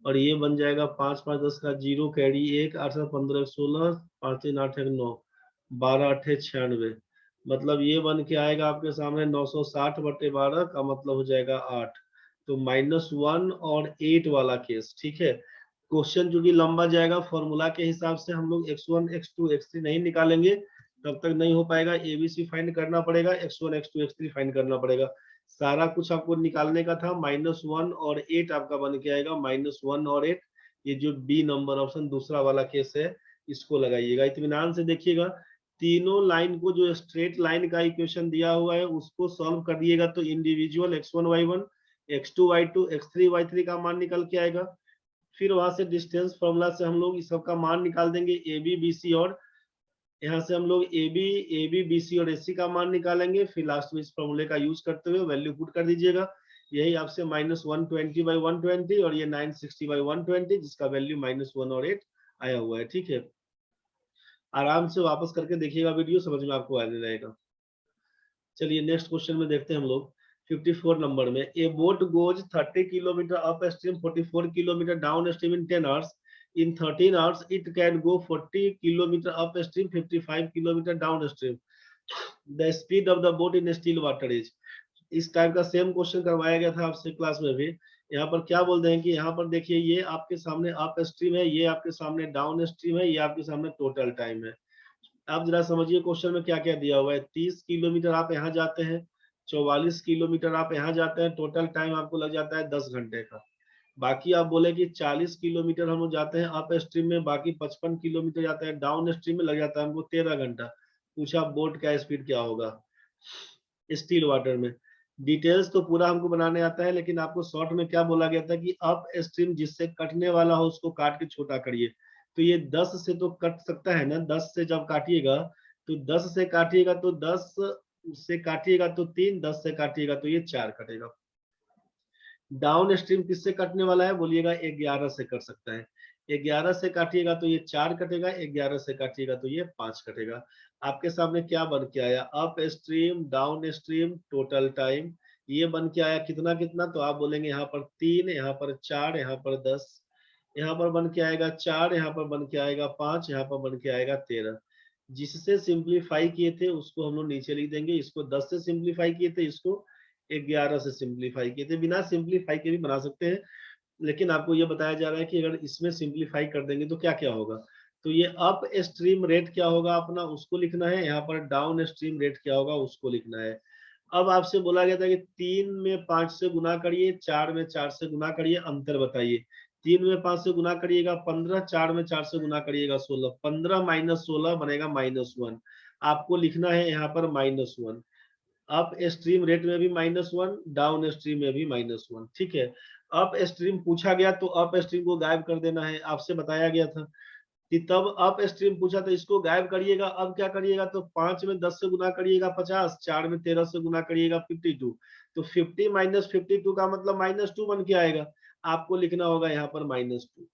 और ये बन जाएगा 5 5 10 का 0 कैरी 1 8 7 15 16 5 3 8 1 9 12 8 96, मतलब ये बन के आएगा आपके सामने 960 बटे 12 का मतलब हो जाएगा 8। तो -1 और 8 वाला केस। ठीक है, क्वेश्चन जो कि लंबा जाएगा, फॉर्मूला के हिसाब से हम लोग x1 x2 x3 नहीं निकालेंगे, तब तक नहीं हो पाएगा। एबीसी फाइंड करना पड़ेगा, x1 x2 x3 फाइंड करना पड़ेगा, सारा कुछ आपको निकालने का था। -1 और 8 आपका बन के आएगा, -1 और 8। ये जो बी नंबर ऑप्शन दूसरा वाला केस है, इसको लगाइएगा, इत्मीनान से देखिएगा। तीनों लाइन को जो स्ट्रेट लाइन का इक्वेशन दिया हुआ है उसको सॉल्व कर दिएगा तो individual x1 y1 x2 y2 x3 y3 का मान निकल के आएगा। फिर वहां से डिस्टेंस फॉर्मूला से हम लोग इस सब का मान निकाल देंगे, ए बी बी सी, और यहाँ से हम लोग ए बी बी सी और एसी का मान निकालेंगे। फिर लास्ट में इस फॉर्मूले का यूज करते हुए वैल्यू पुट कर दीजिएगा। यही आपसे -120/120 और ये 960/120 जिसका वैल्यू -1 और 8 आया हुआ है। ठीक है, आराम से वापस करके देखिएगा वीडियो, समझ में आपको आने रहेगा। चलिए नेक्स्ट क्वेश्चन में देखते हैं हम लोग 54 नंबर में। ए boat goes 30 kilometre up stream 44 kilometre down stream in 10 hours. In 13 hours it can go 40 kilometre up stream 55 kilometre down stream. The speed of the boat in still water is. इस type का same question करवाया गया था आपसे class में भी। यहाँ पर क्या बोल रहे हैं कि यहाँ पर देखिए ये आपके सामने अप स्ट्रीम है, ये आपके सामने डाउन स्ट्रीम है, ये आपके सामने टोटल टाइम है। आप जरा समझिए क्वेश्चन में क्या क्या दिया हुआ है। 30 किलोमीटर आप यहाँ जाते हैं, 44 किलोमीटर आप यहाँ जाते हैं, टोटल टाइम आपको लग जाता है 10 घंटे का। बाकी आप बोले कि 40 किलोमीटर हम लोग जाते हैं अप स्ट्रीम में, बाकी 55 किलोमीटर जाते हैं डाउन स्ट्रीम में, लग जाता है हमको 13 घंटा। पूछा बोट का स्पीड क्या होगा स्टिल वाटर में। डिटेल्स तो पूरा हमको बनाने आता है, लेकिन आपको शॉर्ट में क्या बोला गया था कि अप स्ट्रीम जिससे कटने वाला हो उसको काट के छोटा करिए। तो ये 10 से तो कट सकता है ना, 10 से जब काटिएगा तो 10 से काटिएगा तो 10 से काटिएगा तो 3, 10 से काटिएगा तो ये 4 कटेगा। डाउन स्ट्रीम किससे कटने वाला है बोलिएगा, 11 से कट सकता है। 11 से काटिएगा तो ये 4 कटेगा, 11 से काटिएगा तो ये 5 कटेगा। आपके सामने क्या बन के आया, up stream down stream total time, ये बन के आया कितना कितना, तो आप बोलेंगे यहाँ पर 3, यहाँ पर 4, यहाँ पर 10, यहाँ पर बन के आएगा 4, यहाँ पर बन के आएगा 5, यहाँ पर बन के आएगा 13। जिससे सिंप्लीफाई किए थे उसको हम लोग नीचे लिख देंगे, इसको 10 से सिंप्लीफाई किए थे, इसको 11 से सिंप्लीफाई किए थे। बिना सिंप्लीफाई के भी बना सकते हैं, लेकिन आपको ये बताया जा रहा है कि अगर इसमें सिंप्लीफाई कर देंगे तो क्या क्या होगा। तो ये अप स्ट्रीम रेट क्या होगा अपना उसको लिखना है, यहाँ पर डाउन स्ट्रीम रेट क्या होगा उसको लिखना है। अब आपसे बोला गया था कि 3 में 5 से गुना करिए, 4 में 4 से गुना करिए, अंतर बताइए। 3 में 5 से गुना करिएगा 15, 4 में 4 से गुना करिएगा 16, 15 माइनस 16 बनेगा -1। आपको लिखना है यहाँ पर -1। अप स्ट्रीम रेट में भी -1, डाउन स्ट्रीम में भी -1। ठीक है, अप स्ट्रीम पूछा गया तो अप स्ट्रीम को गायब कर देना है, आपसे बताया गया था कि तब अप स्ट्रीम पूछा तो इसको गायब करिएगा। अब क्या करिएगा तो 5 में 10 से गुना करिएगा 50, 4 में 13 से गुना करिएगा 52, तो 50 माइनस 52 का मतलब -2 बन के आएगा। आपको लिखना होगा यहाँ पर -2।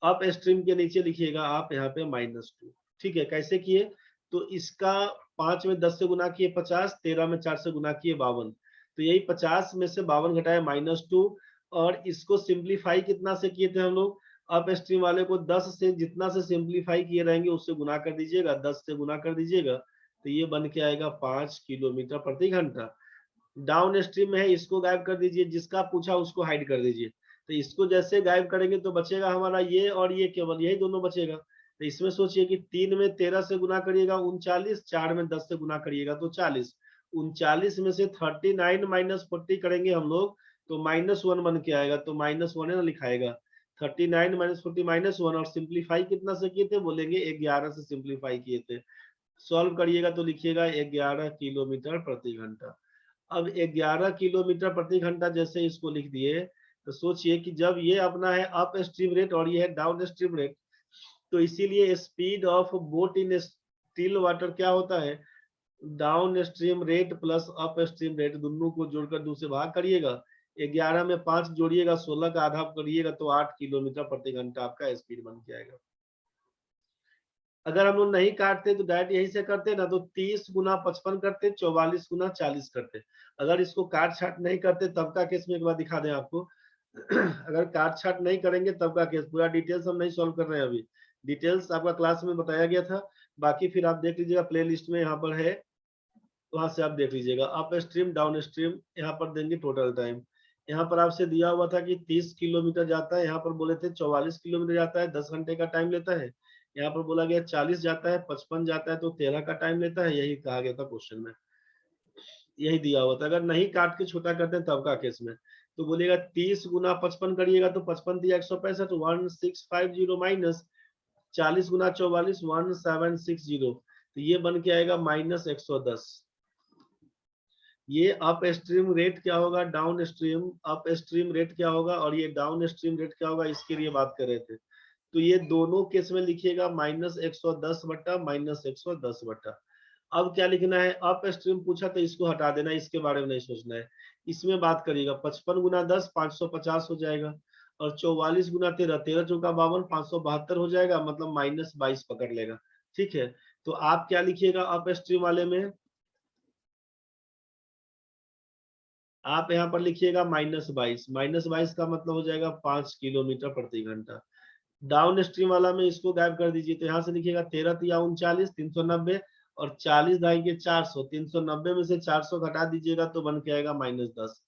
अप स्ट्रीम के नीचे लिखिएगा आप यहाँ पे -2। ठीक है, कैसे किए तो इसका 5 में 10 से गुना किए 50, 13 में 4 से गुना किए 52, तो यही 50 में से 52 घटाए -2। और इसको सिंप्लीफाई कितना से किए थे हम लोग, अप स्ट्रीम वाले को 10 से जितना से सिंप्लीफाई किए रहेंगे उससे गुना कर दीजिएगा, 10 से गुना कर दीजिएगा, तो ये बन के आएगा 5 किलोमीटर प्रति घंटा। डाउन स्ट्रीम में है, इसको गायब कर दीजिए, जिसका पूछा उसको हाइड कर दीजिए। तो इसको जैसे गायब करेंगे तो बचेगा हमारा ये और ये, केवल यही दोनों बचेगा। तो इसमें सोचिए कि 3 में 13 से गुना करिएगा 39, 4 में 10 से गुना करिएगा तो 40। 39 में से 39 माइनस 40 करेंगे हम लोग तो -1 बन के आएगा, तो -1 है ना लिखाएगा। 39 माइनस 40 -1, और सिंप्लीफाई कितना से किए थे बोलेंगे 11 से सिंप्लीफाई किए थे। सॉल्व करिएगा तो लिखिएगा 11 किलोमीटर प्रति घंटा। अब 11 किलोमीटर प्रति घंटा जैसे इसको लिख दिए, तो सोचिए कि जब ये अपना है अप स्ट्रीम रेट और ये है डाउन स्ट्रीम रेट, तो इसीलिए speed of boat in still water क्या होता है, down stream rate plus up stream rate, दोनों को जोड़कर 2 से भाग करिएगा, 11 में 5 जोड़िएगा, 16 का आधा करिएगा तो 8 किलोमीटर प्रति घंटा आपका स्पीड बन के आएगा। अगर हम लोग नहीं काटते तो डायरेक्ट यही से करते ना, तो 30 गुना 55 करते, 44 गुना 40 करते। अगर इसको काट छाट नहीं करते तब का केस में एक बार दिखा दें आपको। अगर काट छाट नहीं करेंगे तब का केस, पूरा डिटेल्स हम नहीं सॉल्व कर रहे हैं अभी, डिटेल्स आपका क्लास में बताया गया था। बाकी फिर आप देख लीजिएगा प्ले लिस्ट में, यहाँ पर है, वहां से आप देख लीजिएगा। अप स्ट्रीम डाउन स्ट्रीम यहाँ पर देंगे टोटल टाइम। यहाँ पर आपसे दिया हुआ था कि 30 किलोमीटर जाता है, यहाँ पर बोले थे 44 किलोमीटर जाता है, 10 घंटे का टाइम लेता है। यहाँ पर बोला गया 40 जाता है, 55 जाता है तो 13 का टाइम लेता है, यही कहा गया था क्वेश्चन में, यही दिया हुआ था। अगर नहीं काट के छोटा करते हैं तब का केस में, तो बोलेगा 30 गुना 55 करिएगा तो 55 दिया 165, 1650 माइनस 40 गुना 44 1760, तो ये बन के आएगा -110। ये अप स्ट्रीम रेट क्या होगा, down stream up stream rate क्या होगा, और ये डाउन स्ट्रीम रेट क्या होगा, इसके लिए बात कर रहे थे। तो ये दोनों केस में लिखिएगा -110 बट्टा -110 बट्टा। अब क्या लिखना है, अप स्ट्रीम पूछा तो इसको हटा देना, इसके बारे में नहीं सोचना है। इसमें बात करिएगा 55 गुना 10 550 हो जाएगा, और 44 गुना 13 13 चौका 52 572 हो जाएगा, मतलब -22 पकड़ लेगा। ठीक है, तो आप क्या लिखिएगा अप स्ट्रीम वाले में, आप यहाँ पर लिखिएगा -22, -22 का मतलब हो जाएगा 5 किलोमीटर प्रति घंटा। डाउन स्ट्रीम वाला में इसको गायब कर दीजिए, तो यहाँ से लिखिएगा 13 तिया 39 390, और 40 दाई के 400, 390 में से 400 घटा दीजिएगा तो बन के आएगा -10।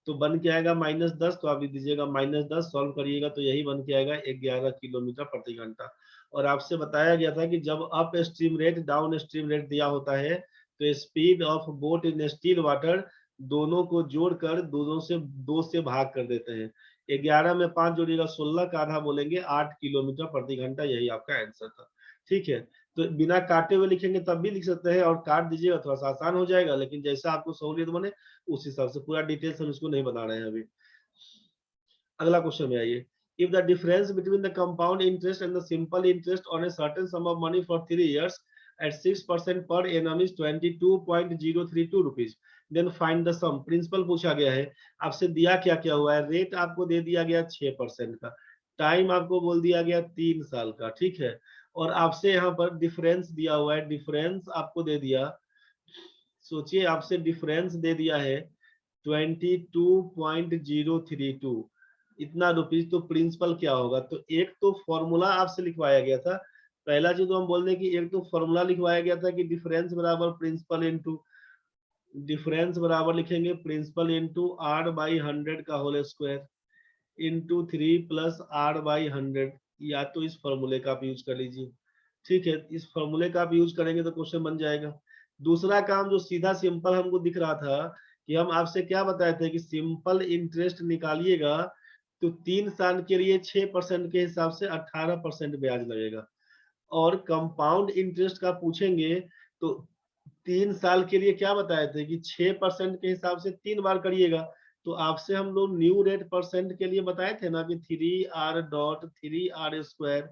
तो बन के आएगा -10, तो आप लिख दीजिएगा -10, सॉल्व करिएगा तो यही बन के आएगा 11 किलोमीटर प्रति घंटा। और आपसे बताया गया था कि जब up stream rate down stream rate दिया होता है तो speed of boat in still water दोनों को जोड़कर दोनों से 2 से भाग कर देते हैं। 11 में 5 जोड़िएगा 16 का आधा बोलेंगे 8 किलोमीटर प्रति घंटा, यही आपका आंसर था। ठीक है, तो बिना काटे हुए लिखेंगे तब भी लिख सकते हैं, और काट दीजिएगा थोड़ा सा आसान हो जाएगा, लेकिन जैसा आपको सहूलियत बने उस हिसाब से, पूरा डिटेल्स हम इसको नहीं बना रहे हैं अभी। अगला क्वेश्चन में आइए, if the difference between the compound interest and the simple interest on a certain sum of money for 3 years at 6% per annum is 22.032 rupees, then find the sum। Principal पूछा गया है, आपसे दिया क्या क्या हुआ है, रेट आपको दे दिया गया 6% का, टाइम आपको बोल दिया गया 3 साल का। ठीक है, और आपसे यहाँ पर डिफरेंस दिया हुआ है, डिफरेंस आपको दे दिया, सोचिए आपसे डिफरेंस दे दिया है 22.032 इतना रुपीज, तो प्रिंसिपल क्या होगा, तो एक तो फॉर्मूला आपसे लिखवाया गया था। पहला चीज तो हम बोल दें कि एक तो फॉर्मूला लिखवाया गया था कि डिफरेंस बराबर प्रिंसिपल इनटू, डिफरेंस बराबर लिखेंगे प्रिंसिपल इनटू r/100 का whole square into 3 plus r/100, या तो इस फॉर्मूले का आप यूज कर लीजिए। ठीक है, इस फॉर्मूले का आप यूज करेंगे तो क्वेश्चन बन जाएगा। दूसरा काम जो सीधा सिंपल हमको दिख रहा था कि हम आपसे क्या बताए थे कि सिंपल इंटरेस्ट निकालिएगा तो 3 साल के लिए 6% के हिसाब से 18% ब्याज लगेगा, और कंपाउंड इंटरेस्ट का पूछेंगे तो 3 साल के लिए क्या बताए थे कि 6% के हिसाब से 3 बार करिएगा। तो आपसे हम लोग न्यू रेट परसेंट के लिए बताए थे ना कि 3r.3r²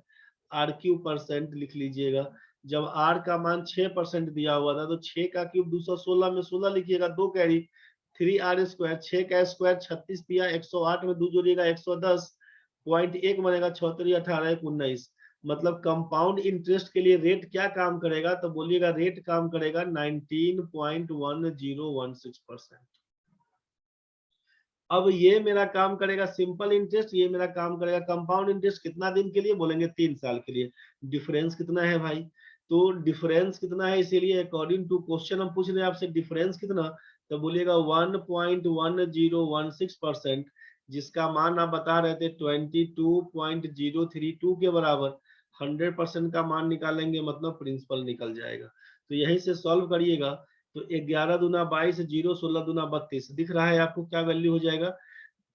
r³ लिख लीजिएगा। जब r का मान 6% दिया हुआ था तो 6 का क्यूब 216 में 16 लिखिएगा, 2 कैरी 3r², 6 का स्क्वायर 36 पिया 108 में 2 जोड़िएगा 110, पॉइंट 1 बनेगा 6 18 19। मतलब कंपाउंड इंटरेस्ट के लिए रेट क्या काम करेगा, तो बोलिएगा रेट काम करेगा 19.1016%। अब ये मेरा काम करेगा सिंपल इंटरेस्ट, ये मेरा काम करेगा कंपाउंड इंटरेस्ट। कितना दिन के लिए बोलेंगे, 3 साल के लिए। डिफरेंस कितना है भाई, तो डिफरेंस कितना है, इसीलिए अकॉर्डिंग टू क्वेश्चन हम पूछ रहे हैं आपसे डिफरेंस कितना, तो बोलिएगा 1.1036%, जिसका मान आप बता रहे थे 22.032 के बराबर। 100% का मान निकालेंगे मतलब प्रिंसिपल निकल जाएगा। तो यहीं से सॉल्व करिएगा, तो 11 दूना 22, 0 16 दूना 32 दिख रहा है आपको क्या वैल्यू हो जाएगा।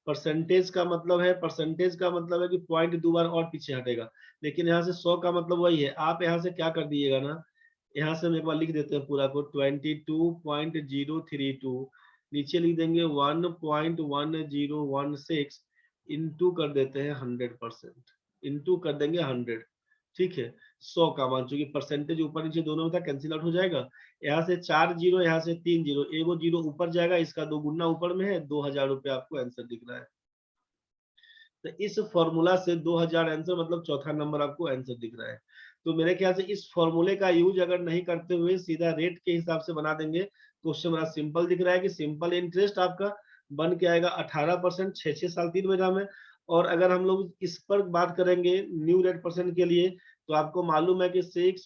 परसेंटेज का मतलब है, परसेंटेज का मतलब है कि पॉइंट 2 बार और पीछे हटेगा, लेकिन यहाँ से 100 का मतलब वही है। आप यहाँ से क्या कर दीजिएगा ना, यहाँ से हम एक बार लिख देते हैं पूरा को 22.032, नीचे लिख देंगे 1.1016 इंटू कर देते हैं 100%, इंटू कर देंगे 100। ठीक है, 100 का मान, चूंकि परसेंटेज ऊपर नीचे दोनों में था कैंसिल आउट हो जाएगा। यहाँ से 4 जीरो, यहाँ से 3 जीरो, एगो जीरो ऊपर जाएगा, इसका 2 गुना ऊपर में है, 2000 रुपये आपको आंसर दिख रहा है। तो इस फॉर्मूला से 2000 आंसर, मतलब चौथा नंबर आपको आंसर दिख रहा है। तो मेरे ख्याल से इस फॉर्मूले का यूज अगर नहीं करते हुए सीधा रेट के हिसाब से बना देंगे, क्वेश्चन बड़ा सिंपल दिख रहा है कि सिंपल इंटरेस्ट आपका बन के आएगा 18%, 6 साल 3 महीना में। और अगर हम लोग इस पर बात करेंगे न्यू रेट परसेंट के लिए, तो आपको मालूम है कि 6 +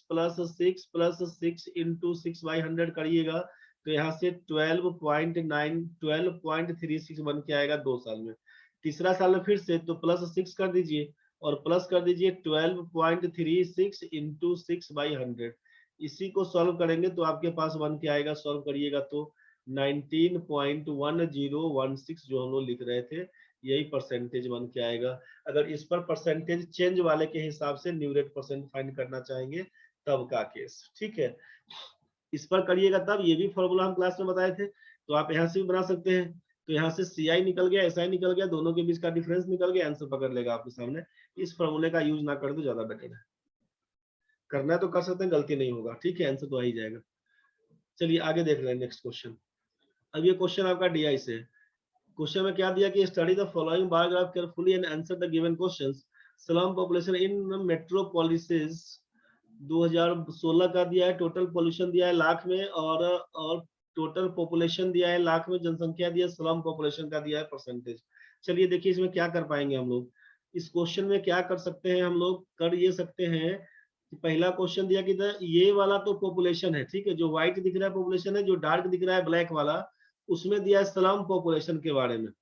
6 + 6 इंटू 6/100 करिएगा, तो यहाँ से 12.36 बन के आएगा 2 साल में। तीसरा साल में फिर से तो +6 कर दीजिए, और प्लस कर दीजिए 12.36 इंटू 6/100। इसी को सॉल्व करेंगे तो आपके पास बन के आएगा, सॉल्व करिएगा तो 19.1016 जो हम लोग लिख रहे थे, यही परसेंटेज बन के आएगा। अगर इस पर परसेंटेज चेंज वाले के हिसाब से न्यू रेट परसेंट फाइंड करना चाहेंगे तब का केस। ठीक है, इस पर करिएगा तब, ये भी फॉर्मूला हम क्लास में बताए थे, तो आप यहाँ से भी बना सकते हैं। तो यहाँ से CI निकल गया, SI निकल गया, दोनों के बीच का डिफरेंस निकल गया, आंसर पकड़ लेगा आपके सामने। इस फॉर्मूले का यूज ना कर तो ज्यादा बेटर है, करना है तो कर सकते हैं, गलती नहीं होगा। ठीक है, आंसर तो आ ही जाएगा। चलिए आगे देख रहे हैं नेक्स्ट क्वेश्चन। अब ये क्वेश्चन आपका डीआई से। क्वेश्चन में क्या दिया कि study the following bar graph carefully and answer the given questions. Slum population in metropolises 2016 का दिया है, टोटल पॉल्यूशन दिया है लाख में, और टोटल पॉपुलेशन दिया है लाख में, जनसंख्या दिया है, स्लम पॉपुलेशन का दिया है परसेंटेज। चलिए देखिए इसमें क्या कर पाएंगे हम लोग। इस क्वेश्चन में क्या कर सकते हैं हम लोग, कर ये सकते हैं कि पहला क्वेश्चन दिया कि ये वाला तो पॉपुलेशन है, ठीक है, जो व्हाइट दिख रहा है पॉपुलेशन है, जो डार्क दिख रहा है ब्लैक वाला, उसमें दिया है स्लम पॉपुलेशन के बारे में।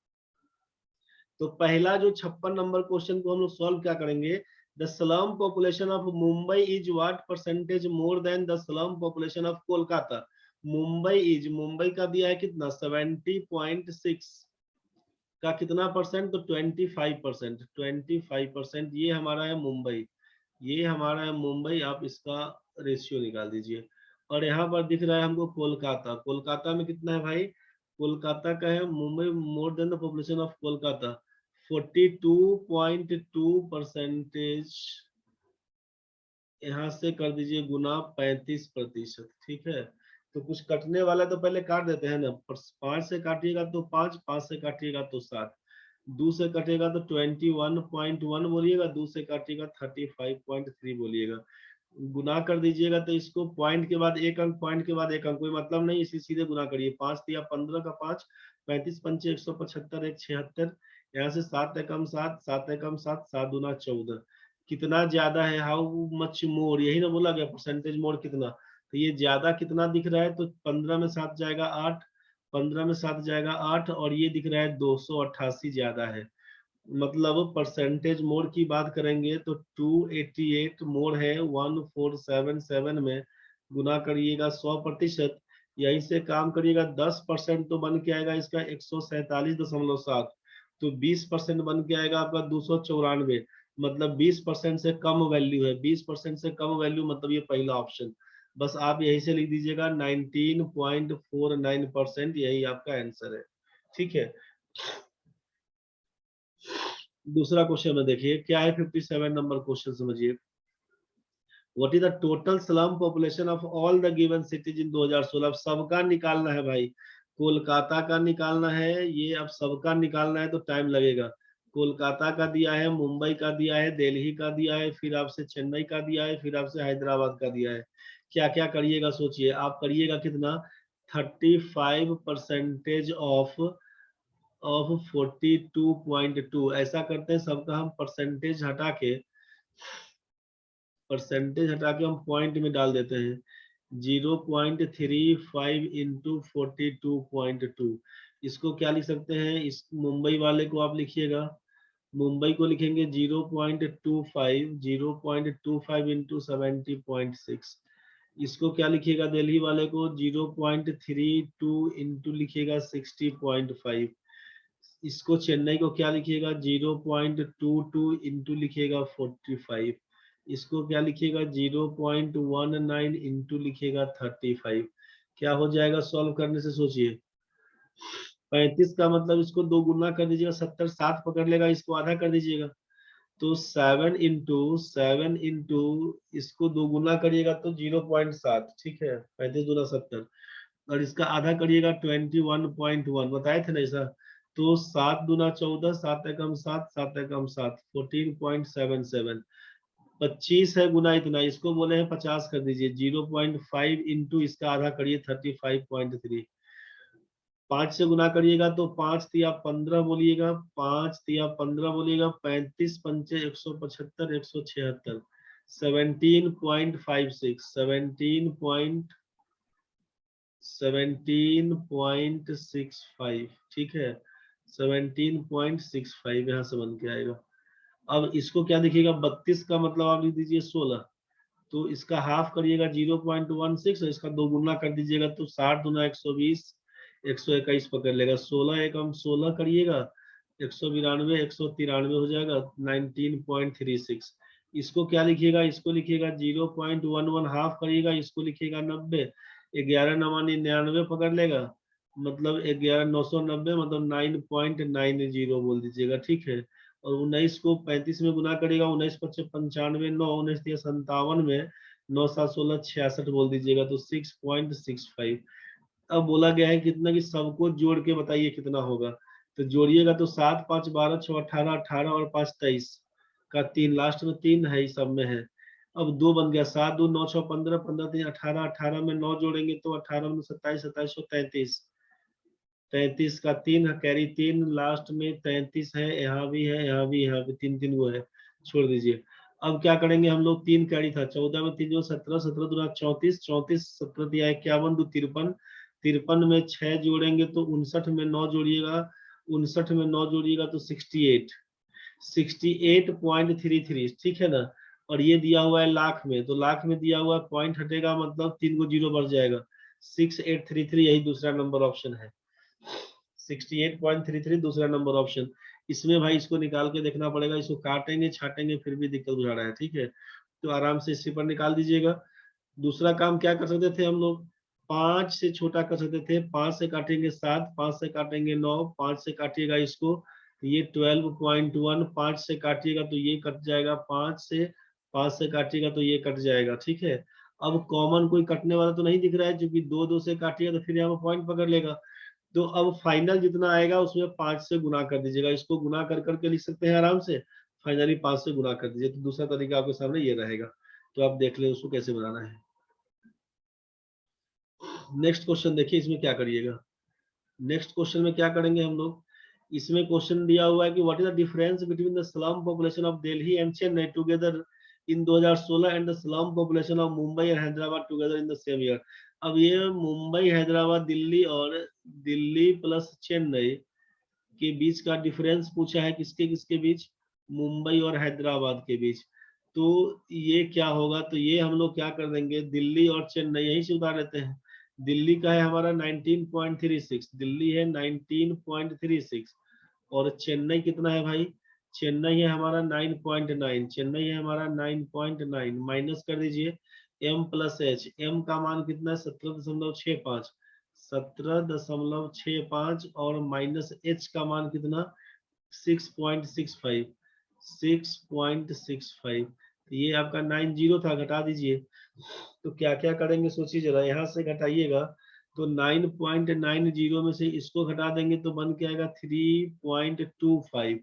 तो पहला जो 56 नंबर क्वेश्चन को हम लोग सॉल्व क्या करेंगे, the slum population of Mumbai is what percentage more than the slum population of Kolkata. Mumbai का दिया है कितना 70.6 का कितना परसेंट, तो 25%। 25% ये हमारा है मुंबई, ये हमारा है मुंबई। आप इसका रेशियो निकाल दीजिए। और यहाँ पर दिख रहा है हमको कोलकाता। कोलकाता में कितना है भाई, कोलकाता का है Mumbai more than the population of Kolkata 42.2%। यहाँ से कर दीजिए गुना 35%, ठीक है। तो कुछ कटने वाला तो पहले काट देते हैं ना, 5 से काटिएगा तो 5, 5 से काटिएगा तो 7, 2 से कटेगा तो 21.1 बोलिएगा, 2 से काटिएगा 35.3 बोलिएगा। गुना कर दीजिएगा तो इसको पॉइंट के बाद एक अंक, पॉइंट के बाद एक अंक, कोई मतलब नहीं, इसी सीधे गुना करिए। 5 दिया 15 का 5, 35 पंचे 175, 1 76, यहाँ से 7 एकम 7, 7 एकम 7, 7 दूना 14। कितना ज्यादा है, हाउ मच मोर, यही ना बोला गया परसेंटेज मोर कितना। तो ये ज्यादा कितना दिख रहा है, तो 15 में 7 जाएगा 8, 15 में 7 जाएगा 8, और ये दिख रहा है 288 ज्यादा है। मतलब परसेंटेज मोर की बात करेंगे तो 288 मोर है 1477 में। गुना करिएगा 100%, यहीं से काम करिएगा 10% तो बन के आएगा इसका 147.7, तो 20% बन के आएगा आपका 294। मतलब 20% से कम वैल्यू है, 20% से कम वैल्यू, मतलब ये पहला ऑप्शन। बस आप यही से लिख दीजिएगा 19.49%, यही आपका आंसर है, ठीक है। दूसरा क्वेश्चन में देखिए क्या है, 57 नंबर क्वेश्चन समझिए। What is the total slum population of all the given cities in 2016। सबका निकालना है भाई, कोलकाता का निकालना है, ये अब सबका निकालना है तो टाइम लगेगा। कोलकाता का दिया है, मुंबई का दिया है, दिल्ली का दिया है, फिर आपसे चेन्नई का दिया है, फिर आपसे हैदराबाद का दिया है। क्या क्या करिएगा सोचिए, आप करिएगा कितना 35% ऑफ 42.2। ऐसा करते हैं सबका हम परसेंटेज हटा के हम पॉइंट में डाल देते हैं। 0.35 इंटू 42.2, इसको क्या लिख सकते हैं, इस मुंबई वाले को आप लिखिएगा, मुंबई को लिखेंगे 0.25 इंटू 70.6। इसको क्या लिखिएगा दिल्ली वाले को 0.32 इंटू लिखिएगा 60.5। इसको चेन्नई को क्या लिखिएगा 0.22 इंटू लिखिएगा 45। इसको क्या लिखिएगा 0.19 इंटू लिखिएगा 35। क्या हो जाएगा सॉल्व करने से, सोचिए। 35 का मतलब इसको दो गुना कर दीजिएगा, 70, 7 पकड़ लेगा, इसको आधा कर दीजिएगा, तो 7 इंटू इसको दो गुना करिएगा तो 0.7, ठीक है, 35 दूना 70, और इसका आधा करिएगा 21.1, बताए थे ना ऐसा। तो 7 दूना 14, 7 एकम 7, 7 एकम 7, 14.77। 25 है गुना इतना, इसको बोले हैं 50 कर दीजिए, 0.5 इंटू इसका आधा करिए 35.3। 5 से गुना करिएगा तो 5 तिया 15 बोलिएगा, 5 तिया 15 बोलिएगा, 35 पंचे 175, 176, 17.56, 17.65, ठीक है, 17.65 यहाँ से बन के आएगा। अब इसको क्या देखिएगा 32 का मतलब आप लिख दीजिए 16, तो इसका हाफ करिएगा 0.16, और इसका दो गुना कर दीजिएगा तो 60 दूना 120, 121 पकड़ लेगा, 16 एकम 16 करिएगा, 192, 193 हो जाएगा, 19.36। इसको क्या लिखिएगा, इसको लिखिएगा 0.11, हाफ करिएगा, इसको लिखिएगा 90, 11 नवानी 99 पकड़ लेगा, मतलब 11 990, मतलब 9.90 बोल दीजिएगा, ठीक है। और 19 को 35 में गुना करेगा, 19 पच्चे 95, 9 19 57 में 9 7 16 66 बोल दीजिएगा तो 6.65। अब बोला गया है कितना कि सबको जोड़ के बताइए कितना होगा। तो जोड़िएगा तो 7 5 12 6 18 18 और 5 23 का 3, लास्ट में 3 है, इस सब में है। अब 2 बन गया, 7 2 9 6 15 15 3 18 18 में 9 जोड़ेंगे तो 18 में 27 27 33, 33 का 3 है, कैरी 3, लास्ट में 33 है, यहाँ भी है, यहाँ भी, यहाँ पे 3 3 वो है, छोड़ दीजिए। अब क्या करेंगे हम लोग, 3 कैरी था, 14 में 3 जो 17, 17 दूना 34, 34 17 दिया 51 2 53, 53 में 6 जोड़ेंगे तो 59 में 9 जोड़िएगा, 59 में 9 जोड़िएगा तो 68, 68.33, ठीक है ना। और ये दिया हुआ है लाख में, तो लाख में दिया हुआ है, पॉइंट हटेगा मतलब 3 को जीरो बढ़ जाएगा, 6833, यही दूसरा नंबर ऑप्शन है, 68.33 दूसरा नंबर ऑप्शन। इसमें भाई इसको निकाल के देखना पड़ेगा, इसको काटेंगे छाटेंगे फिर भी दिक्कत बुझा रहा है, ठीक है। तो आराम से इसी पर निकाल दीजिएगा। दूसरा काम क्या कर सकते थे हम लोग, 5 से छोटा कर सकते थे, 5 से काटेंगे 7, 5 से काटेंगे 9, 5 से काटिएगा इसको तो ये 12.1, 5 से काटिएगा तो ये कट जाएगा, 5 से काटिएगा तो ये कट जाएगा, ठीक है। अब कॉमन कोई कटने वाला तो नहीं दिख रहा है, क्योंकि 2 2 से काटिएगा तो फिर यहाँ पर पॉइंट पकड़ लेगा। तो अब फाइनल जितना आएगा उसमें 5 से गुना कर दीजिएगा, इसको गुना कर करके लिख सकते हैं आराम से, फाइनली 5 से गुना कर दीजिए। तो दूसरा तरीका आपके सामने ये रहेगा, तो आप देख लें उसको कैसे बनाना है। नेक्स्ट क्वेश्चन देखिए, इसमें क्या करिएगा। नेक्स्ट क्वेश्चन में क्या करेंगे हम लोग, इसमें क्वेश्चन दिया हुआ है कि what is the difference between the slum population of Delhi and Chennai together in 2016 and the slum population of Mumbai and Hyderabad together in the same year. अब ये मुंबई हैदराबाद दिल्ली और दिल्ली प्लस चेन्नई के बीच का डिफरेंस पूछा है, किसके किसके बीच, मुंबई और हैदराबाद के बीच। तो ये क्या होगा, तो ये हम लोग क्या कर देंगे, दिल्ली और चेन्नई यही से उतार लेते हैं। दिल्ली का है हमारा 19.36, दिल्ली है 19.36, और चेन्नई कितना है भाई, चेन्नई है हमारा 9.9, चेन्नई है हमारा 9.9, माइनस कर दीजिए m प्लस एच, एम का मान कितना है 17.65, 17.65, और माइनस एच का मान कितना 6.65, 6.65, तो ये आपका 90 था, घटा दीजिए। तो क्या क्या करेंगे सोचिए जरा, यहाँ से घटाइएगा तो 9.90 में से इसको घटा देंगे तो बन के आएगा 3.25,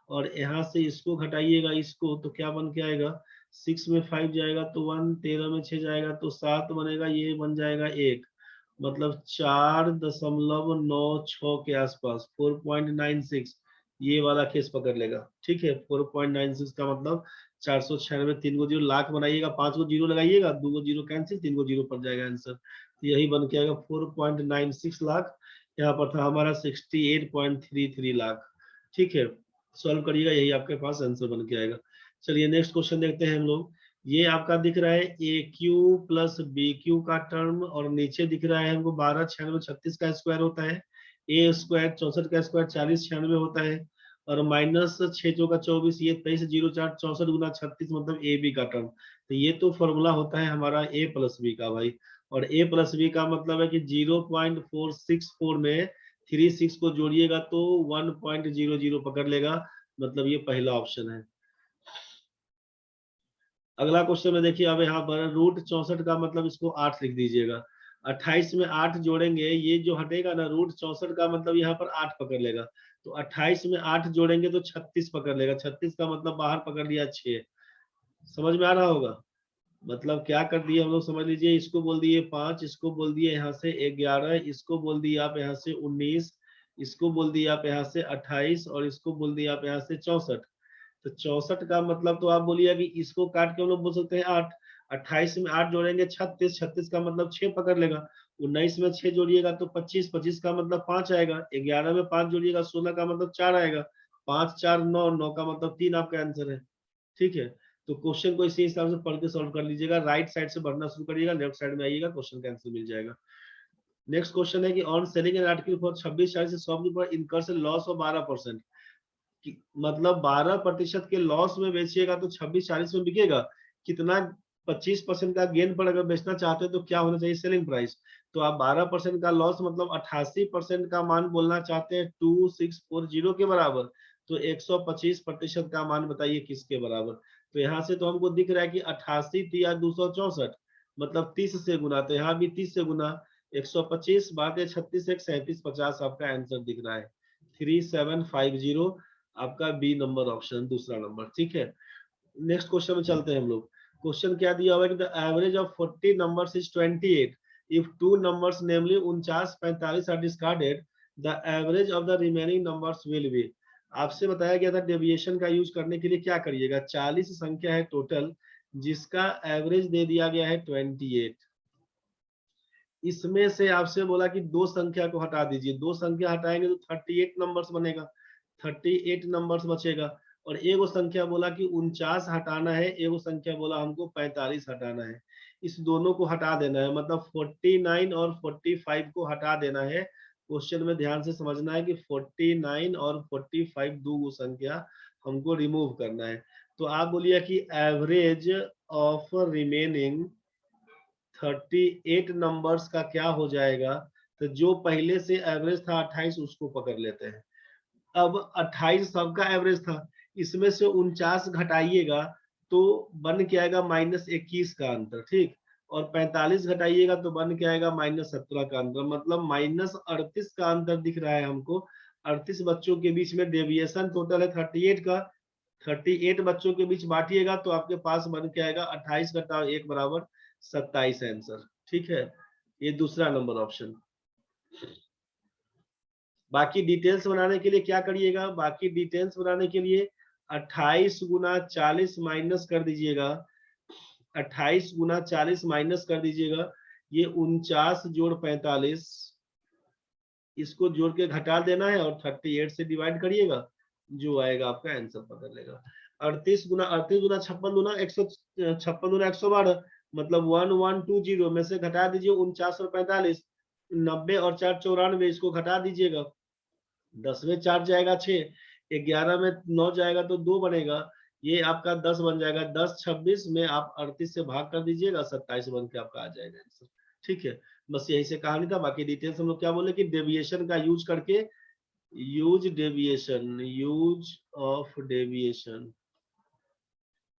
और यहाँ से इसको घटाइएगा इसको तो क्या बन के आएगा, 6 में 5 जाएगा तो 1, 13 में 6 जाएगा तो 7 बनेगा, ये बन जाएगा 1, मतलब 4.96 के आसपास, 4.96, ये वाला केस पकड़ लेगा, ठीक है। 4.96 का मतलब 496, 3 को जीरो, लाख बनाइएगा 5 को जीरो लगाइएगा, 2 को जीरो कैंसिल, 3 को जीरो पड़ जाएगा आंसर, तो यही बन के आएगा 4.96 लाख। यहाँ पर था हमारा 68.33 लाख, ठीक है। सॉल्व करिएगा, यही आपके पास आंसर बन के आएगा। चलिए नेक्स्ट क्वेश्चन देखते हैं हम लोग। ये आपका दिख रहा है ए क्यू प्लस बी क्यू का टर्म, और नीचे दिख रहा है हमको 12 96 36 का स्क्वायर होता है, ए स्क्वायर 64 का स्क्वायर 40 96 होता है, और माइनस 6 चौका 24, ये 23 0 4 64 गुना 36, मतलब ए बी का टर्म। तो ये तो फॉर्मूला होता है हमारा ए प्लस बी का भाई, और ए प्लस बी का मतलब है कि 0.464 में 36 को जोड़िएगा तो 1.00 पकड़ लेगा, मतलब ये पहला ऑप्शन है। अगला क्वेश्चन में देखिए, अब यहाँ पर रूट 64 का मतलब इसको 8 लिख दीजिएगा, 28 में 8 जोड़ेंगे, ये जो हटेगा ना रूट 64 का मतलब यहाँ पर 8 पकड़ लेगा, तो 28 में 8 जोड़ेंगे तो 36 पकड़ लेगा, 36 का मतलब बाहर पकड़ लिया 6, समझ में आ रहा होगा। मतलब क्या कर दिए हम लोग, समझ लीजिए, इसको बोल दिए 5, इसको बोल दिए यहाँ से 11, इसको बोल दिए आप यहाँ से 19, इसको बोल दिए आप यहाँ से 28, और इसको बोल दिए आप यहाँ से 64। तो 64 का मतलब तो आप बोलिए कि इसको काट के हम लोग बोल सकते हैं 8, 28 में 8 जोड़ेंगे 36, 36 का मतलब 6 पकड़ लेगा, 19 में 6 जोड़िएगा तो 25, 25 का मतलब 5 आएगा, 11 में 5 जोड़िएगा 16 का मतलब 4 आएगा, 5 4 9, 9 का मतलब 3 आपका आंसर है, ठीक है। तो क्वेश्चन को इसी हिसाब से पढ़ के सॉल्व कर लीजिएगा, राइट साइड से बढ़ना शुरू करिएगा, लेफ्ट साइड में आइएगा, क्वेश्चन का आंसर मिल जाएगा। नेक्स्ट क्वेश्चन है कि on selling an article for 26 से shop keeper incurs loss of 12%, मतलब 12% के लॉस में बेचिएगा तो 26-40 में बिकेगा, कितना 25% का गेन पर अगर बेचना चाहते हैं तो क्या होना चाहिए सेलिंग प्राइस। तो आप 12% का लॉस मतलब 88% का मान बोलना चाहते हैं 2640 के बराबर, तो 125% का मान बताइए किसके बराबर। तो यहाँ से तो हमको दिख रहा है कि 88 या 264, मतलब 30 से गुना, तो यहाँ भी 30 से गुना 125 बात 36 एक 37 50 आपका आंसर दिख रहा है 3750, आपका बी नंबर ऑप्शन दूसरा नंबर। ठीक है, नेक्स्ट क्वेश्चन में चलते हैं हम लोग। क्वेश्चन क्या दिया हुआ है कि the average of 40 numbers is 28 if two numbers namely 49 45 are discarded, the average of the remaining numbers will be. आपसे बताया गया था डेविएशन का यूज करने के लिए क्या करिएगा, 40 संख्या है टोटल जिसका एवरेज दे दिया गया है 28, इसमें से आपसे बोला कि दो संख्या को हटा दीजिए, दो संख्या हटाएंगे तो 38 नंबर्स बनेगा, 38 नंबर्स बचेगा। और एगो संख्या बोला कि 49 हटाना है, एगो संख्या बोला हमको 45 हटाना है, इस दोनों को हटा देना है, मतलब 49 और 45 को हटा देना है। क्वेश्चन में ध्यान से समझना है कि 49 और 45 दो संख्या हमको रिमूव करना है। तो आप बोलिए कि एवरेज ऑफ रिमेनिंग 38 नंबर्स का क्या हो जाएगा, तो जो पहले से एवरेज था 28 उसको पकड़ लेते हैं। अब 28 सबका एवरेज था, इसमें से 49 घटाइएगा तो बन के आएगा -21 का अंतर, ठीक, और 45 घटाइएगा तो बन के आएगा -17 का अंतर, मतलब -38 का अंतर दिख रहा है हमको। 38 बच्चों के बीच में डेविएशन टोटल है 38 का, 38 बच्चों के बीच बांटिएगा तो आपके पास बन के आएगा 28 घटा 1 बराबर 27 आंसर। ठीक है, ये दूसरा नंबर ऑप्शन। बाकी डिटेल्स बनाने के लिए क्या करिएगा, बाकी डिटेल्स बनाने के लिए 28 गुना 40 माइनस कर दीजिएगा, 28 गुना 40 माइनस कर दीजिएगा, ये 49 जोड़ 45, इसको जोड़ के घटा देना है और 38 से डिवाइड करिएगा, जो आएगा आपका आंसर पकड़ लेगा। 38 गुना 56 गुना 156 गुना 112, मतलब 1120 में से घटा दीजिए 49 और 45, 90 और 4 94, इसको घटा दीजिएगा, 10 में 4 जाएगा 6, 11 में 9 जाएगा तो 2 बनेगा, ये आपका 10 बन जाएगा, 10 26 में आप 38 से भाग कर दीजिएगा, 27 बन के आपका आ जाएगा आंसर। ठीक है, बस यही से कहानी था। बाकी डिटेल्स हम लोग क्या बोले कि डेविएशन का यूज करके, use deviation, use of deviation,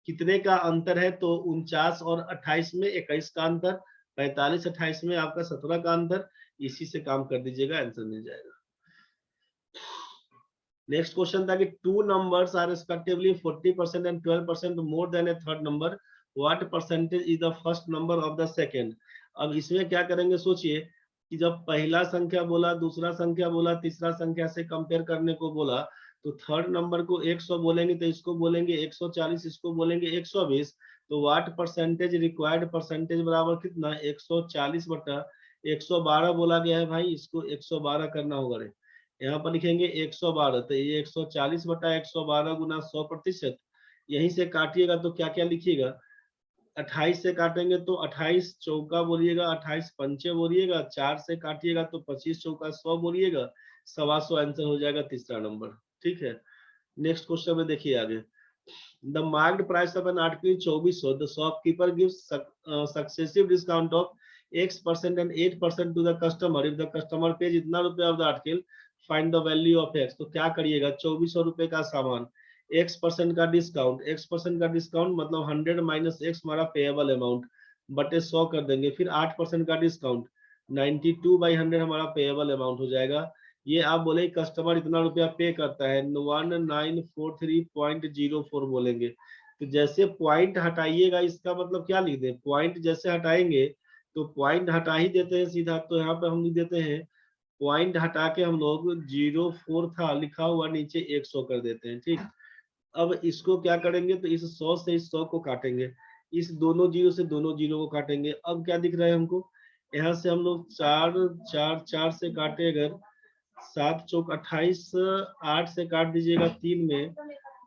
कितने का अंतर है, तो 49 और 28 में 21 का अंतर, 45 28 में आपका 17 का अंतर, इसी से काम कर दीजिएगा, आंसर मिल जाएगा। नेक्स्ट क्वेश्चन था कि two numbers are respectively 40% and 12% more than a third number, what percentage is the first number of the second. अब इसमें क्या करेंगे, सोचिए कि जब पहला संख्या बोला, दूसरा संख्या बोला, तीसरा संख्या से कंपेयर करने को बोला, तो थर्ड नंबर को 100 बोलेंगे तो इसको बोलेंगे 140, इसको बोलेंगे 120, तो व्हाट परसेंटेज रिक्वायर्ड, परसेंटेज बराबर कितना 140 बटा 112 बोला गया है भाई, इसको 112 करना होगा रे, यहाँ पर लिखेंगे 112, तो ये 140 बटा 112 गुना 100%, यहीं से काटिएगा तो क्या क्या लिखिएगा, 28 से काटेंगे तो 28 चौका बोलिएगा, 28 पंचे बोलिएगा, 4 से काटिएगा तो 25 चौका 100 बोलिएगा, 125 आंसर हो जाएगा तीसरा नंबर। ठीक है, नेक्स्ट क्वेश्चन में देखिए आगे। The marked price of an article 2400, the shopkeeper gives successive discount of X% and 8% to the customer if the customer pays इतना रुपए of the article, find the value of X। तो क्या करिएगा, 2400 रुपए का सामान, X% का डिस्काउंट, X% का डिस्काउंट मतलब 100 माइनस X हमारा पेएबल अमाउंट बटे 100 कर देंगे, फिर 8% का डिस्काउंट 92/100 हमारा पेएबल अमाउंट हो जाएगा। ये आप बोले कस्टमर इतना रुपया पे करता है 1943.04 बोलेंगे, तो जैसे पॉइंट हटाइएगा इसका मतलब क्या लिख दें, पॉइंट जैसे हटाएंगे तो पॉइंट हटा ही देते हैं सीधा, तो यहाँ पे हम लिख देते हैं पॉइंट हटा के हम लोग 04 था लिखा हुआ नीचे 100 कर देते हैं। ठीक, अब इसको क्या करेंगे, तो इस 100 से इस 100 को काटेंगे, इस दोनों जीरो से दोनों जीरो को काटेंगे। अब क्या दिख रहा है हमको, यहाँ से हम लोग 4 से काटे, अगर 7 चौक 28, 8 से काट दीजिएगा 3 में,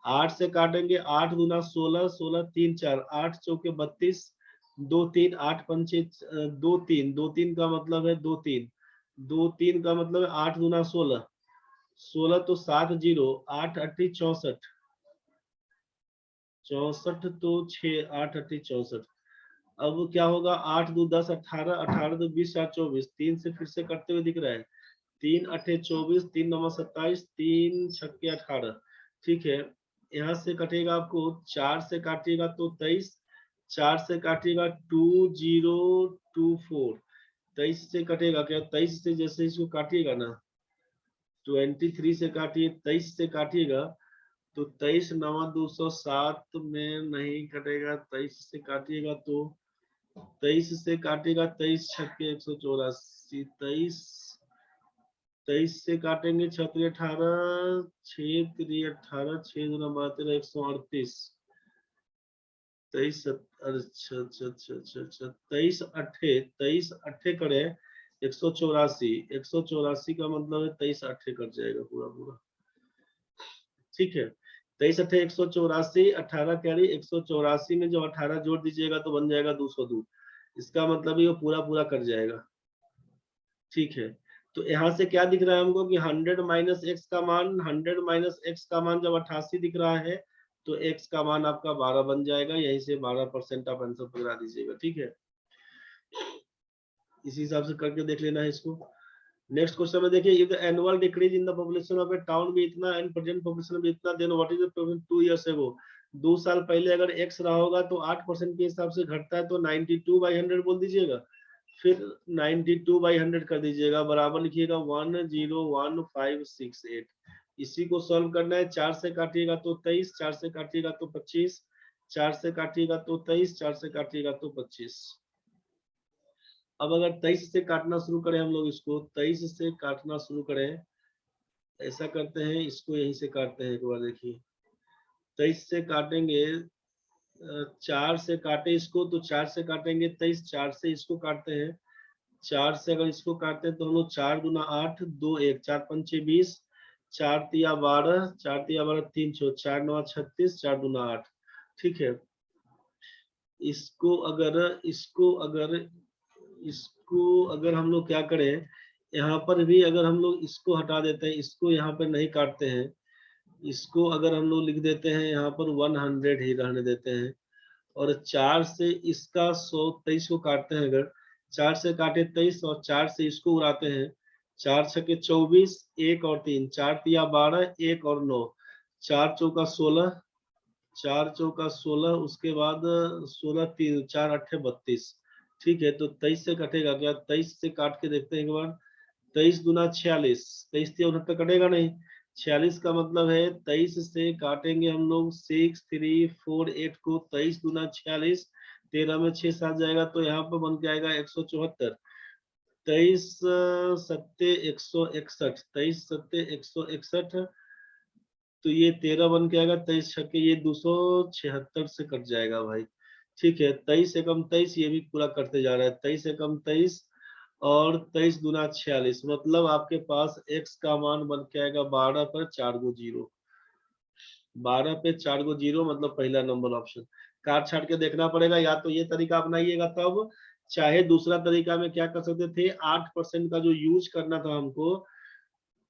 8 से काटेंगे 8 गुना 16, 16 3 4, 8 चौके 32, 2 3, 8 पंचे 2 3, 2 3 का मतलब है 2 3, 2 3 का मतलब है 8 गुना 16, 16 तो 7 0, 8 8 64, 64 तो 6 8 8 64। अब क्या होगा, 8 2 10 18, 18 2 20 4 24, 3 से फिर से कटते हुए दिख रहा है, 3 8 24, 3 9 27, 3 6 18। ठीक है, यहाँ से कटेगा आपको 4 से काटिएगा तो 23, 4 से काटिएगा 2024, 23 से कटेगा क्या, 23 से जैसे इसको काटिएगा ना 23 से काटिए, 23 से काटिएगा तो 23 नवा 207 में नहीं कटेगा, 23 से काटिएगा तो 23 से काटेगा, 23 छक्के 184, 23 से काटेंगे 6 18, 6 18, 6 दूना 12 138, 23 अच्छा अच्छा अच्छा अच्छा अच्छा 23 अट्ठे करे 184, 184 का मतलब है 23 अट्ठे कट जाएगा पूरा पूरा, ठीक है। 23 अट्ठे 184, 18 कैरी 184 में जब 18 जोड़ दीजिएगा तो बन जाएगा 202, इसका मतलब ये पूरा पूरा कट जाएगा, ठीक है। तो यहाँ से क्या दिख रहा है हमको कि 100 माइनस एक्स का मान, 100 माइनस एक्स का मान जब 88 दिख रहा है तो एक्स का मान आपका 12 बन जाएगा, यहीं से 12% आप आंसर पकड़ा दीजिएगा, ठीक है। इसी हिसाब से करके देख लेना है इसको। नेक्स्ट क्वेश्चन में देखिए, if the annual decrease in the population of a town भी इतना एंड प्रेजेंट पॉपुलेशन भी इतना, then what is the probability 2 years ago, 2 साल पहले अगर x रहा होगा तो 8% के हिसाब से घटता है, तो 92/100 बोल दीजिएगा, फिर 92/100 कर दीजिएगा, बराबर लिखिएगा 101568। इसी को सॉल्व करना है, 4 से काटिएगा तो 23, 4 से काटिएगा तो 25, 4 से काटिएगा तो 23, 4 से काटिएगा तो 25। अब अगर 23 से काटना शुरू करें हम लोग, इसको 23 से काटना शुरू करें, ऐसा करते हैं, इसको यहीं से काटते हैं एक बार, देखिए 23 से काटेंगे, 4 से काटे इसको तो 4 से काटेंगे 23, 4 से इसको काटते हैं, 4 से अगर इसको काटते हैं तो हम लोग 4 दूना 8, 2 1, 4 5 6 20, 4 तिया 12, 4 तिया 12, 3 6, 4 9 36, 4 दूना 8, ठीक है। इसको अगर हम लोग क्या करें, यहाँ पर भी अगर हम लोग इसको हटा देते हैं, इसको यहाँ पर नहीं काटते हैं, इसको अगर हम लोग लिख देते हैं यहाँ पर 100 ही रहने देते हैं, और 4 से इसका 123 को काटते हैं, अगर 4 से काटे 23 और 4 से इसको उड़ाते हैं, 4 छके 24, 1 और 3, 4 तिया 12, 1 और 9, 4 चौका 16, 4 चौका 16, उसके बाद 16 3 4 8 32, ठीक है। तो 23 से कटेगा क्या, 23 से काट के देखते हैं एक बार, 23 दूना 46, 23 तिया 69 कटेगा नहीं, 46 का मतलब है 23 से काटेंगे हम लोग 6 3 4 8 को, 23 दूना 46, 13 में 6 7 जाएगा तो यहाँ पर बन के आएगा 174, 23 सत्ते 161, 23 सत्ते 161, तो ये 13 बन के आएगा, 23 छक्के ये 276 से कट जाएगा भाई, ठीक है। 23 एकम 23, ये भी पूरा करते जा रहा है, 23 एकम 23 और 23 दूना 46, मतलब आपके पास x का मान बन के आएगा 12 पर 4 गो जीरो, 12 पे 4 गो जीरो, मतलब पहला नंबर ऑप्शन। काट छाट के देखना पड़ेगा, या तो ये तरीका अपनाइएगा तब, चाहे दूसरा तरीका में क्या कर सकते थे, 8% का जो यूज करना था हमको,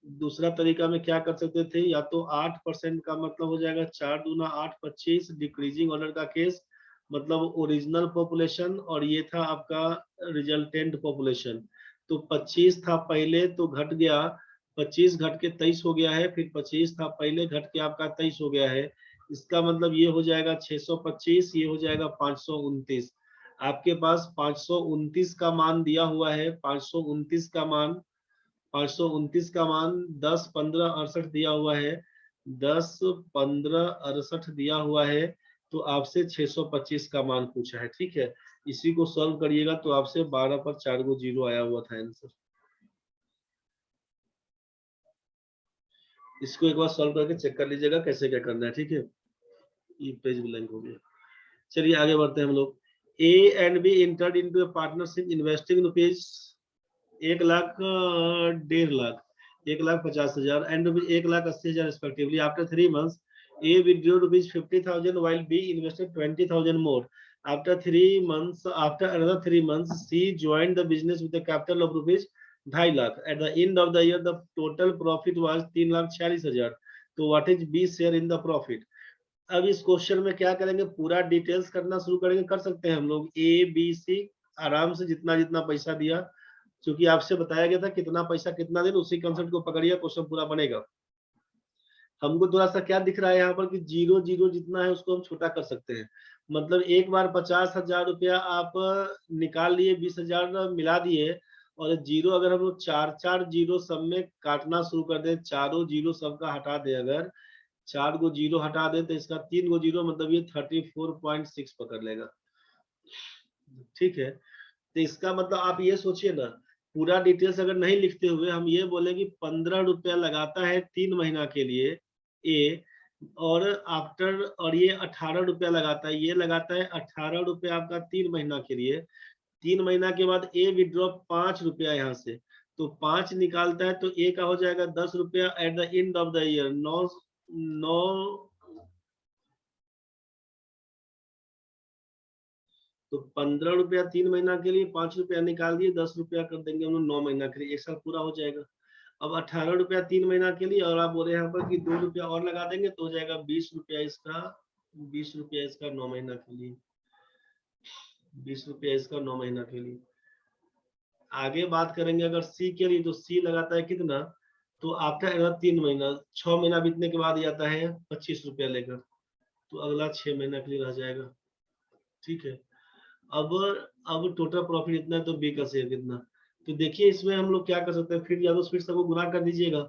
दूसरा तरीका में क्या कर सकते थे, या तो 8% का मतलब हो जाएगा 4 दूना 8 25, डिक्रीजिंग ऑर्डर का केस, मतलब ओरिजिनल पॉपुलेशन, और ये था आपका रिजल्टेंट पॉपुलेशन। तो 25 था पहले तो घट गया, 25 घट के 23 हो गया है, फिर 25 था पहले घट के आपका 23 हो गया है, इसका मतलब ये हो जाएगा 625, ये हो जाएगा 529। आपके पास 529 का मान दिया हुआ है, 529 का मान, 529 का मान 10 15 68 दिया हुआ है, 10 15 68 दिया हुआ है, तो आपसे 625 का मान पूछा है, ठीक है। इसी को सॉल्व करिएगा तो आपसे 12 पर 4 गो जीरो आया हुआ था आंसर। इसको एक बार सॉल्व करके चेक कर लीजिएगा कैसे क्या करना है, ठीक है। ये पेज ब्लैंक हो गया, चलिए आगे बढ़ते हैं हम लोग। A and B entered into a partnership investing rupees 1,00,000 1,50,000, 1,50,000 and 1,80,000 respectively. After 3 months, A withdrew rupees 50,000 while B invested 20,000 more. After another 3 months, C joined the business with a capital of rupees 2,50,000. At the end of the year, the total profit was 3,46,000. तो what is B share in the profit? अब इस question में क्या करेंगे, पूरा details करना शुरू करेंगे, कर सकते हैं हम लोग A B C आराम से, जितना जितना पैसा दिया, क्योंकि आपसे बताया गया था कितना पैसा कितना दिन, उसी कंसेप्ट को पकड़िए, क्वेश्चन पूरा बनेगा। हमको थोड़ा सा क्या दिख रहा है यहाँ पर कि 0 जितना है उसको हम छोटा कर सकते हैं। मतलब एक बार 50,000 रुपया आप निकाल लिए, 20,000 मिला दिए, और जीरो अगर हम लोग 4 जीरो सब में काटना शुरू कर दे, चारों जीरो सबका हटा दे, अगर 4 गो जीरो हटा दे तो इसका 3 गो जीरो, मतलब ये 34.6 पकड़ लेगा। ठीक है, तो इसका मतलब आप ये सोचिए ना, पूरा डिटेल्स अगर नहीं लिखते हुए हम ये बोले कि 15 रुपया लगाता है 3 महीना के लिए ए, और आफ्टर, और ये 18 रुपया लगाता है, ये लगाता है 18 रुपया आपका 3 महीना के लिए। 3 महीना के बाद ए विड्रॉ 5 रुपया यहाँ से, तो 5 निकालता है तो ए का हो जाएगा 10 रुपया at the end of the year. 9 तो 15 रुपया 3 महीना के लिए, 5 रुपया निकाल दिए, 10 रुपया कर देंगे हम लोग 9 महीना के लिए, एक साल पूरा हो जाएगा। अब 18 रुपया 3 महीना के लिए, और आप बोल रहे हैं यहाँ पर कि 2 रुपया और लगा देंगे तो हो जाएगा 20 रुपया इसका, 20 रुपया इसका 9 महीना के लिए, 20 रुपया इसका 9 महीना के लिए। आगे बात करेंगे अगर सी के लिए, तो सी लगाता है कितना, तो आफ्टर 3 महीना, 6 महीना बीतने के बाद आता है 25 रुपया लेकर, तो अगला 6 महीना के लिए रह जाएगा। ठीक है, अब टोटल प्रॉफिट इतना है तो बी का शेयर कितना। तो देखिए इसमें हम लोग क्या कर सकते हैं, फिर या तो फिर सबको गुना कर दीजिएगा,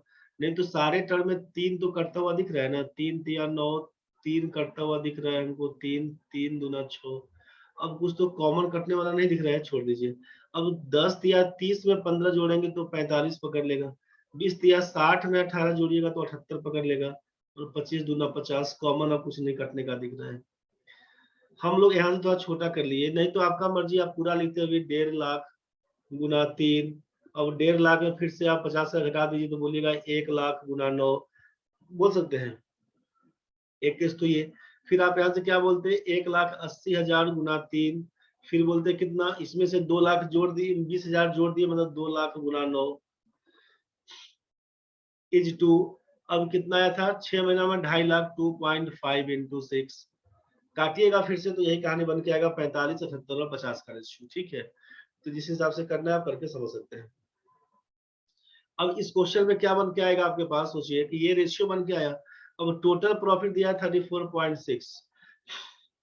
नहीं तो सारे टर्म में 3 तो कटता हुआ दिख रहा है ना, 3 तिया 9, 3 कटता हुआ दिख रहा है हमको, 3 3 दूना 6। अब कुछ तो कॉमन कटने वाला नहीं दिख रहा है, छोड़ दीजिए। अब 10 या 30 में 15 जोड़ेंगे तो 45 पकड़ लेगा, 20 या 60 में 18 जोड़िएगा तो 78 पकड़ लेगा, और 25 दूना 50, कॉमन अब कुछ नहीं कटने का दिख रहा है। हम लोग यहाँ से थोड़ा छोटा कर लिए, नहीं तो आपका मर्जी, आप पूरा लिखते हुए 1.5 लाख गुना 3। अब 1.5 लाख में फिर से आप 50 से घटा दीजिए तो बोलिएगा 1 लाख गुना 9 बोल सकते हैं, एक केस तो ये। फिर आप यहाँ से क्या बोलते हैं, 1,80,000 गुना 3, फिर बोलते कितना, इसमें से 2 लाख जोड़ दिए, 20,000 जोड़ दिए, मतलब 2 लाख गुना 9 इज 2। अब कितना आया था 6 महीना में 2.5 लाख, 2.5 इंटू 6, काटिएगा फिर से तो यही कहानी बन के आएगा 45, 78 और 50 का रेशियो। ठीक है, तो जिस हिसाब से करना है आप करके समझ सकते हैं। अब इस क्वेश्चन में क्या बन के आएगा आपके पास, सोचिए कि ये रेशियो बन के आया। अब टोटल प्रॉफिट दिया 34.6,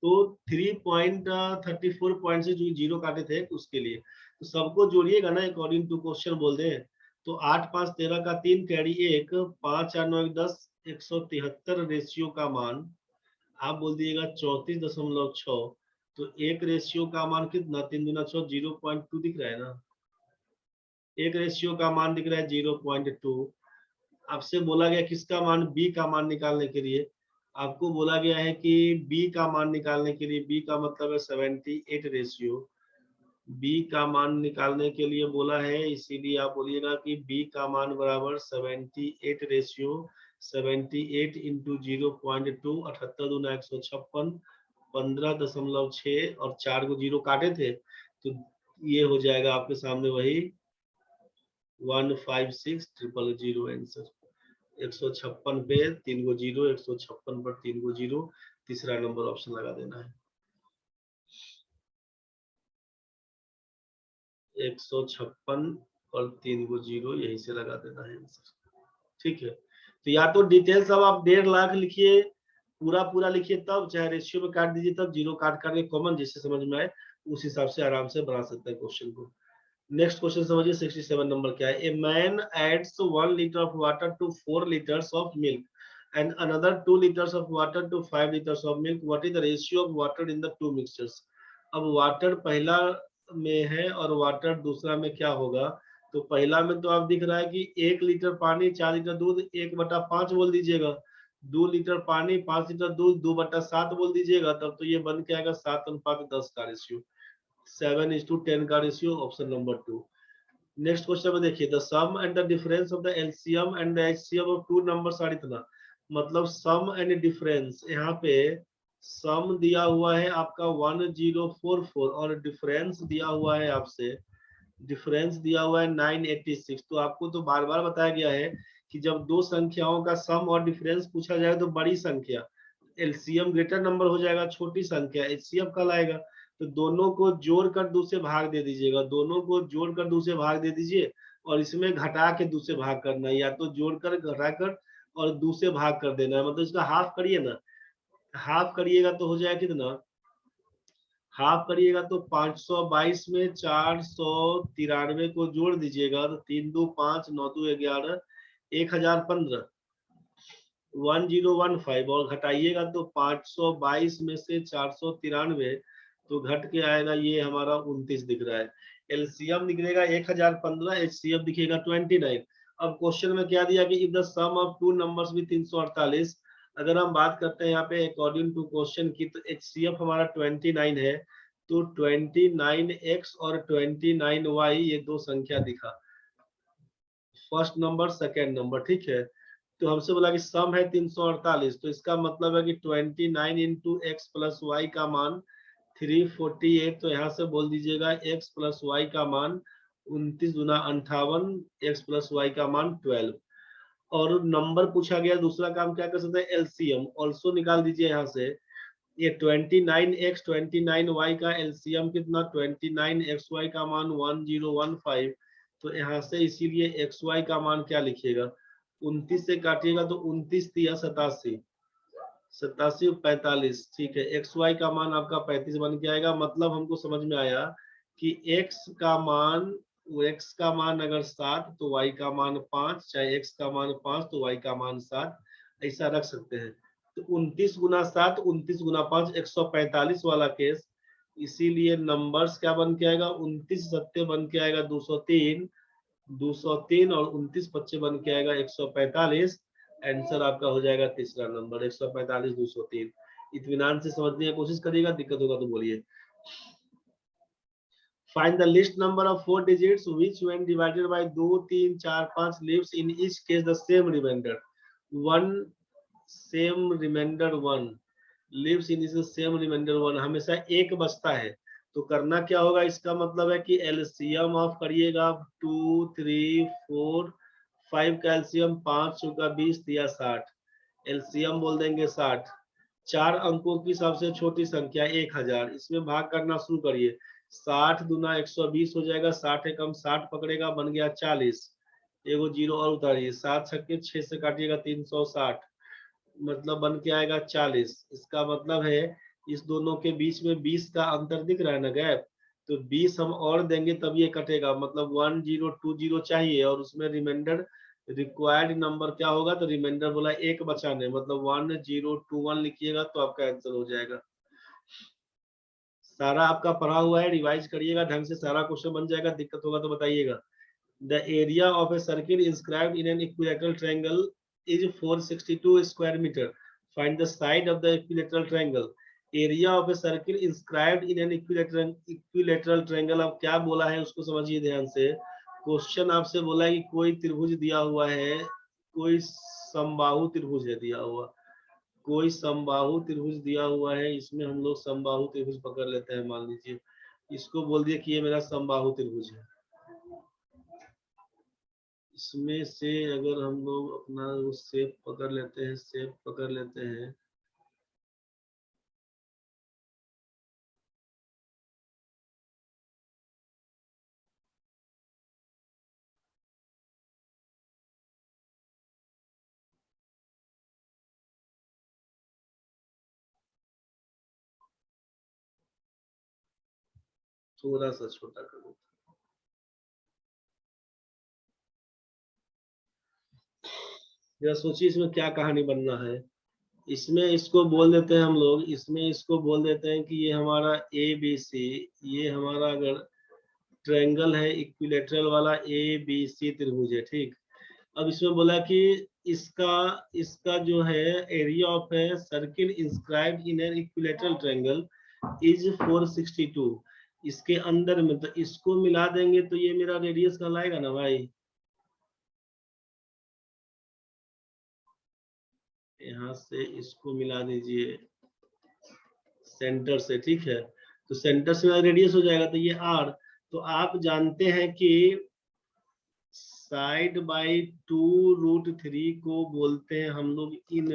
तो 3.34 पॉइंट से जो जीरो काटे थे उसके लिए, तो सबको जोड़िएगा ना अकॉर्डिंग टू क्वेश्चन बोल दें तो 8 5 13 का 3 कैरी 1, 5 4 9 10, 173 रेशियो का मान आप बोल दिएगा 34.6। तो एक रेशियो का मान कितना, 3 दूना 6, 0.2 दिख रहा है ना, एक रेशियो का मान दिख रहा है 0.2। आपसे बोला गया किसका मान, बी का मान निकालने के लिए, आपको बोला गया है कि बी का मान निकालने के लिए, बी का मतलब है 78 रेशियो, बी का मान निकालने के लिए बोला है, इसीलिए आप बोलिएगा कि बी का मान बराबर 78 रेशियो, 78 इंटू 0.2, 78 दूना 156, 15.6, और 4 को जीरो काटे थे तो ये हो जाएगा आपके सामने वही 156,000 आंसर। 156 पे 3 गो जीरो, 156 पर 3 गो जीरो, तीसरा नंबर ऑप्शन लगा देना है। 156 और 3 गो जीरो यही से लगा देना है आंसर। ठीक है, तो या तो डिटेल्स अब आप 1.5 लाख लिखिए, पूरा पूरा लिखिए, तब चाहे रेशियो में काट दीजिए, तब जीरो काट करके कॉमन जिससे समझ में आए उस हिसाब से आराम से बना सकते हैं क्वेश्चन को। नेक्स्ट क्वेश्चन समझिए 67 नंबर क्या है। A man adds 1 litre of water to 4 litres of milk and another 2 litres of water to 5 litres of milk, what is the ratio of water in the two mixtures. अब water पहला में है और water दूसरा में क्या होगा, तो पहला में तो आप दिख रहा है कि 1 लीटर पानी 4 लीटर दूध, 1/5 बोल दीजिएगा, 2 लीटर पानी 5 लीटर दूध 2/7 बोल दीजिएगा, तब तो ये बन के आएगा 7:10 का रेशियो, 7:10 का ratio, option number 2। Next question में देखिए, the sum and the difference of the LCM and the HCM of two numbers are इतना, मतलब सम एंड डिफरेंस, यहाँ पे सम दिया हुआ है आपका 1044 और डिफरेंस दिया हुआ है आपसे, डिफरेंस दिया हुआ है 986। तो आपको तो बार बार बताया गया है कि जब दो संख्याओं का सम और डिफरेंस पूछा जाए तो बड़ी संख्या एलसीएम ग्रेटर नंबर हो जाएगा, छोटी संख्या एचसीएफ कल आएगा। तो दोनों को जोड़कर 2 से भाग दे दीजिएगा, दोनों को जोड़कर 2 से भाग दे दीजिए, और इसमें घटा के 2 से भाग करना है, या तो जोड़कर घटाकर और 2 से भाग कर देना है, मतलब इसका हाफ करिए ना, हाफ करिएगा तो हो जाएगा कितना, हाफ करिएगा तो 522 में 493 को जोड़ दीजिएगा तो 3 2 5 9 2 11 1015 1015 और घटाइएगा तो 522 में से 493 तो घट के आएगा ये हमारा 29 दिख रहा है। एलसीएम निकलेगा 1015, एचसीएफ दिखेगा 29। अब क्वेश्चन में क्या दिया कि if the sum of two numbers भी 348, अगर हम बात करते हैं यहाँ पे अकॉर्डिंग टू क्वेश्चन की तो एचसीएफ हमारा 29 है, तो 29x और 29y ये दो संख्या दिखा, फर्स्ट नंबर सेकेंड नंबर, ठीक है। तो हमसे बोला कि सम है 348, तो इसका मतलब है कि 29 इंटू एक्स प्लस वाई का मान 348, तो यहाँ से बोल दीजिएगा x प्लस वाई का मान 29 गुना 58, x प्लस वाई का मान 12। और नंबर पूछा गया, दूसरा काम क्या कर सकते हैं, एलसीएम ऑल्सो निकाल दीजिए यहाँ से। ये 29x 29y का एलसीएम कितना, 29xy का मान 1015, तो यहाँ से इसीलिए xy का मान क्या लिखिएगा, 29 से काटिएगा तो 29 तिया 87, 87 45, ठीक है। xy का मान आपका 35 बन के आएगा। मतलब हमको समझ में आया कि x का मान, x का मान अगर 7 तो y का मान 5, चाहे x का मान 5 तो y का मान 7, ऐसा रख सकते हैं। तो 29 गुना 7, 29 गुना 5, 145 वाला केस, इसीलिए नंबर्स क्या बन के आएगा, 29 सत्ते बन के आएगा 203, 203 और 29 बच्चे बन के आएगा 145। आंसर आपका हो जाएगा तीसरा नंबर 145 203। इत्मीनान से समझने की कोशिश करिएगा, दिक्कत होगा तो बोलिए। Find the least number of 4 digits which when divided by 2 3 4 5 leaves in each case the same remainder, one same remainder one lives in is the same remainder one, हमेशा एक बचता है। तो करना क्या होगा, इसका मतलब है कि एलसीएम ऑफ करिएगा 2 3 4 5 का एलसीएम 5 चौका 20 दिया 60, एलसीएम बोल देंगे 60। 4 अंकों की सबसे छोटी संख्या 1000, इसमें भाग करना शुरू करिए। 60 दूना 120 हो जाएगा, 60 एकम 60 पकड़ेगा, बन गया 40, एगो जीरो और उतारिए, 7 छक्के 6 से काटिएगा 360, मतलब बन के आएगा 40। इसका मतलब है इस दोनों के बीच में 20 का अंतर दिख रहा है ना, गैप, तो 20 हम और देंगे तब ये कटेगा, मतलब 1020 चाहिए और उसमें रिमाइंडर रिक्वायर्ड नंबर क्या होगा, तो रिमाइंडर बोला एक बचाने, मतलब 1021 लिखिएगा तो आपका आंसर हो जाएगा। सारा आपका पढ़ा हुआ है, रिवाइज करिएगा ढंग से, सारा क्वेश्चन बन जाएगा, दिक्कत होगा तो बताइएगा। The area of a circle inscribed in an equilateral triangle is 462 square meter. Find the side of the equilateral triangle. Area of a circle inscribed in an equilateral triangle. अब क्या बोला है उसको समझिए ध्यान से। क्वेश्चन आपसे बोला है कि कोई त्रिभुज दिया हुआ है, कोई समबाहु त्रिभुज है दिया हुआ, कोई समबाहु त्रिभुज दिया हुआ है, इसमें हम लोग समबाहु त्रिभुज पकड़ लेते हैं। मान लीजिए इसको बोल दिए कि ये मेरा समबाहु त्रिभुज है, इसमें से अगर हम लोग अपना वो शेप पकड़ लेते हैं, शेप पकड़ लेते हैं, थोड़ा सा छोटा कर देते हैं। सोचिए इसमें क्या कहानी बनना है। इसमें इसको बोल देते हैं हम लोग, इसमें इसको बोल देते हैं कि ये हमारा ए बी सी, ये हमारा अगर ट्रायंगल है इक्विलेटरल वाला ए बी सी त्रिभुज है, ठीक। अब इसमें बोला कि इसका इसका जो है एरिया ऑफ है circle inscribed in an equilateral triangle is 462। इसके अंदर में तो इसको मिला देंगे तो ये मेरा रेडियस कहलाएगा ना भाई, यहाँ से इसको मिला दीजिए सेंटर से, ठीक है। तो सेंटर से रेडियस हो जाएगा तो ये आर। तो आप जानते हैं कि साइड बाई 2√3 को बोलते हैं हम लोग in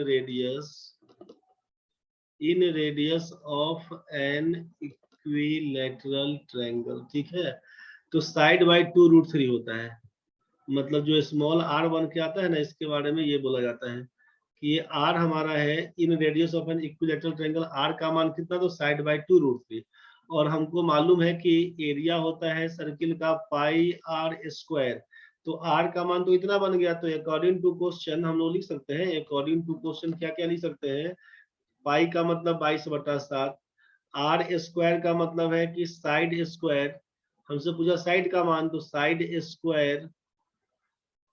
radius of an equilateral triangle, ठीक है। तो साइड बाई 2√3 होता है, मतलब जो स्मॉल r बन के आता है ना, इसके बारे में ये बोला जाता है कि ये r हमारा है इन radius of an equilateral triangle. r का मान कितना, तो साइड बाय 2√3। और हमको मालूम है कि एरिया होता है सर्किल का पाई r स्क्वायर। तो r का मान तो इतना बन गया, तो अकॉर्डिंग टू क्वेश्चन हम लोग लिख सकते हैं, अकॉर्डिंग टू क्वेश्चन क्या क्या लिख सकते हैं। पाई का मतलब 22/7, आर स्क्वायर का मतलब है कि साइड स्क्वायर, हमसे पूछा साइड का मान, तो साइड स्क्वायर,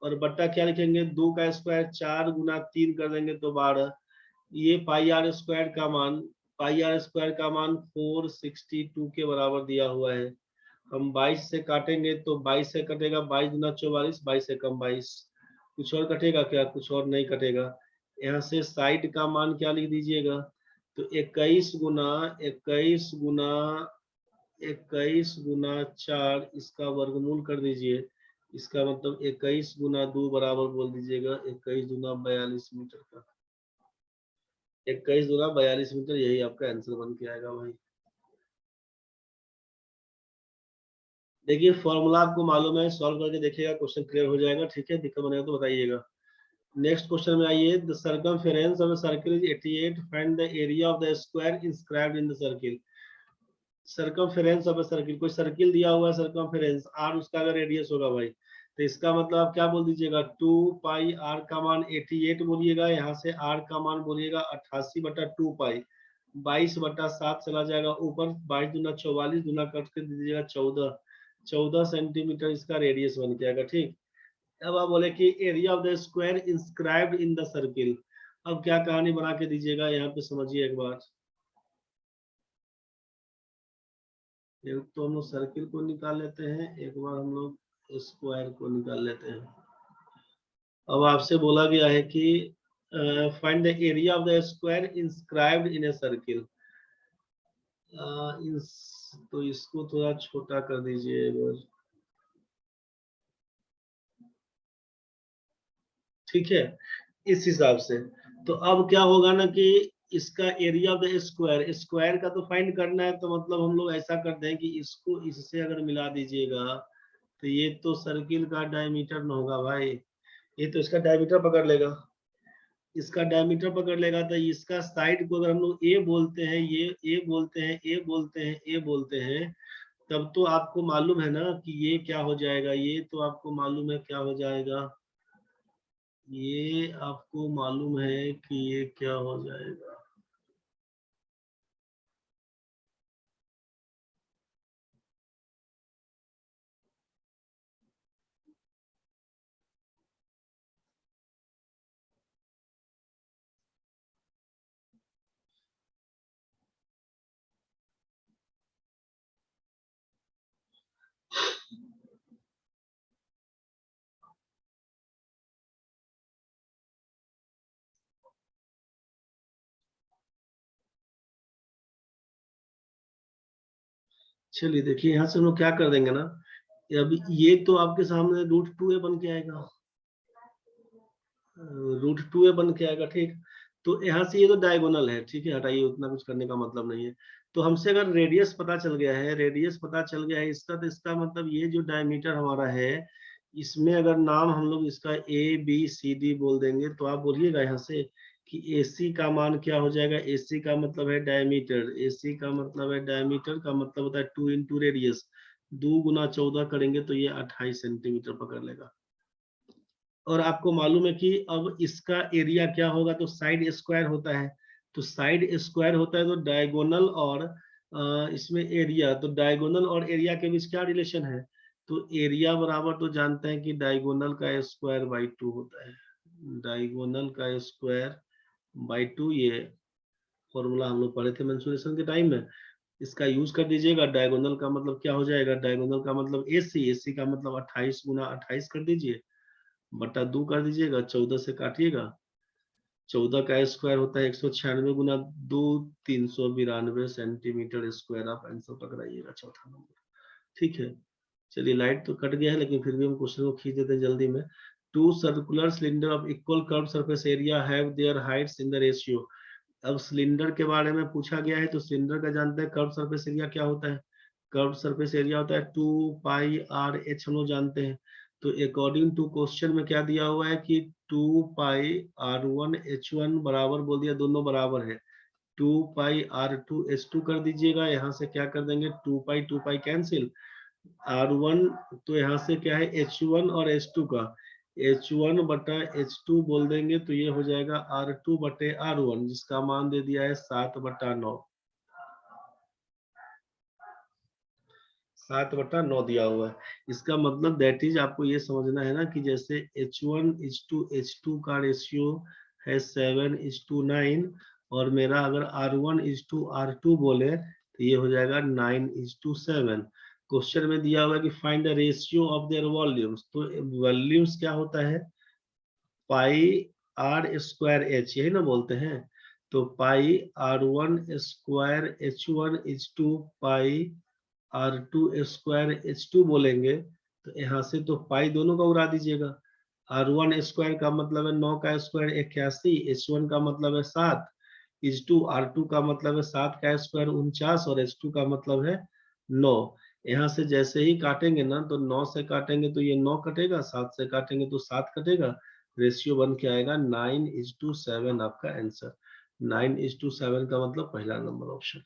और बट्टा क्या लिखेंगे, 2 का स्क्वायर 4 गुना 3 कर देंगे तो 12। ये पाई आर स्क्वायर का मान, पाई आर स्क्वायर का मान 462 के बराबर दिया हुआ है। हम 22 से काटेंगे तो 22 से कटेगा 22 गुना 44, 22 से कम 22। कुछ और कटेगा क्या, कुछ और नहीं कटेगा। यहाँ से साइड का मान क्या लिख दीजिएगा, तो 21 गुना इसका वर्गमूल कर दीजिए। इसका मतलब 21 गुना 2 बराबर बोल दीजिएगा 21 गुना 42 मीटर का। 21 गुना 42 मीटर, यही आपका आंसर बन के आएगा भाई। देखिए फॉर्मूला आपको मालूम है, सॉल्व करके देखिएगा, क्वेश्चन क्लियर हो जाएगा। ठीक है, दिक्कत बनेगा तो बताइएगा। नेक्स्ट क्वेश्चन में आइए। The circumference of a circle is 88, find the area of the square inscribed in the circle. Circumference of a circle, कोई सर्किल दिया हुआ है, सर्कमफेरेंस आर उसका अगर रेडियस होगा भाई, तो इसका मतलब आप क्या बोल दीजिएगा, 2 पाई आर का मान 88 बोलिएगा, यहाँ से आर का मान बोलिएगा 88/2 पाई, 22/7 चला जाएगा ऊपर, 22 दूना 44, दूना कट कर दीजिएगा 14, 14 सेंटीमीटर इसका रेडियस बन के आएगा। ठीक, अब आप बोले कि area of the square inscribed in the circle. अब क्या कहानी बना के दीजिएगा, यहाँ पे समझिए एक बार। एक तो हम लोग सर्किल को निकाल लेते हैं, एक बार हम लोग स्क्वायर को निकाल लेते हैं। अब आपसे बोला गया है कि find the area of the square inscribed in a circle. तो इसको थोड़ा छोटा कर दीजिए एक बार। ठीक है, इस हिसाब से। तो अब क्या होगा ना कि इसका area of the square, square का तो फाइंड करना है, तो मतलब हम लोग ऐसा करते हैं कि इसको इससे अगर मिला दीजिएगा, तो ये तो सर्किल का डायमीटर न होगा भाई, ये तो इसका डायमीटर पकड़ लेगा। इसका डायमीटर पकड़ लेगा, तो इसका साइड को अगर हम लोग ए बोलते हैं, ये ए बोलते हैं, ए बोलते हैं, ए बोलते हैं, तब तो आपको मालूम है ना कि ये क्या हो जाएगा, ये तो आपको मालूम है क्या हो जाएगा, ये आपको मालूम है कि ये क्या हो जाएगा। चलिए देखिए, यहाँ से हम लोग क्या कर देंगे ना, अब ये तो आपके सामने √2a बन के आएगा, √2a बन के आएगा। ठीक, तो यहाँ से ये तो डायगोनल है, ठीक है, हटाइए, उतना कुछ करने का मतलब नहीं है। तो हमसे अगर रेडियस पता चल गया है, रेडियस पता चल गया है इसका, तो इसका मतलब ये जो डायमीटर हमारा है, इसमें अगर नाम हम लोग इसका ABCD बोल देंगे, तो आप बोलिएगा यहाँ से कि AC का मान क्या हो जाएगा। AC का मतलब है डायमीटर, AC का मतलब है डायमीटर का मतलब होता है 2 इंटू रेडियस, 2 गुना 14 करेंगे तो ये 28 सेंटीमीटर पकड़ लेगा। और आपको मालूम है कि अब इसका एरिया क्या होगा, तो साइड स्क्वायर होता है, तो साइड स्क्वायर होता है तो डायगोनल और इसमें एरिया, तो डायगोनल और एरिया के बीच क्या रिलेशन है, तो एरिया बराबर तो जानते हैं कि डायगोनल का स्क्वायर बाई 2 होता है, डायगोनल का स्क्वायर बाई 2, ये फॉर्मूला हम लोग पढ़े थे मेंसुरेशन के टाइम में। इसका यूज कर दीजिएगा। डायगोनल का मतलब क्या हो जाएगा, डायगोनल का मतलब AC, AC का मतलब 28 गुना 28 कर दीजिए, बटा 2 कर दीजिएगा, 14 से काटिएगा, 14 का स्क्वायर होता है 196 गुना 2, 392 सेंटीमीटर स्क्वायर। आप आंसर पकड़ाइएगा चौथा नंबर। ठीक है, चलिए लाइट तो कट गया है, लेकिन फिर भी हम क्वेश्चन को खींच देते हैं जल्दी में। Two circular cylinder of equal curve surface area have their heights in the ratio. अब सिलेंडर के बारे में पूछा गया है, तो सिलेंडर का जानते हैं कर्व सरफेस एरिया क्या होता है, कर्व सरफेस एरिया होता है 2 पाई R H, हम लोग जानते हैं। तो अकॉर्डिंग टू क्वेश्चन में क्या दिया हुआ है कि 2 पाई R1 H1 बराबर बोल दिया, दोनों बराबर है 2 पाई R2 H2 कर दीजिएगा। यहाँ से क्या कर देंगे 2 पाई कैंसिल, R1 तो यहाँ से क्या है H1 और H2 का H1 बटा H2 बोल देंगे तो ये हो जाएगा R2 बटे R1, जिसका मान दे दिया है 7/9। 7/9 दिया हुआ है। इसका मतलब दैट इज आपको ये समझना है ना कि जैसे H1:H2 का रेशियो है 7:9 और मेरा अगर R1:R2 बोले तो ये हो जाएगा 9:7। क्वेश्चन में दिया हुआ है कि find the ratio of their volumes, तो वॉल्यूम्स क्या होता है पाई R²H, यही ना बोलते हैं। तो पाई R1² H1 पाई R2² H2 बोलेंगे तो यहाँ से तो पाई दोनों का उड़ा दीजिएगा। R1² का मतलब है 9 का स्क्वायर 81, H1 का मतलब है 7, H2 R2 का मतलब है 7 का स्क्वायर 49 और H2 का मतलब है 9। यहाँ से जैसे ही काटेंगे ना तो 9 से काटेंगे तो ये 9 कटेगा, 7 से काटेंगे तो 7 कटेगा, रेशियो बन के आएगा 9:7 आपका आंसर। 9:7 का मतलब पहला नंबर ऑप्शन।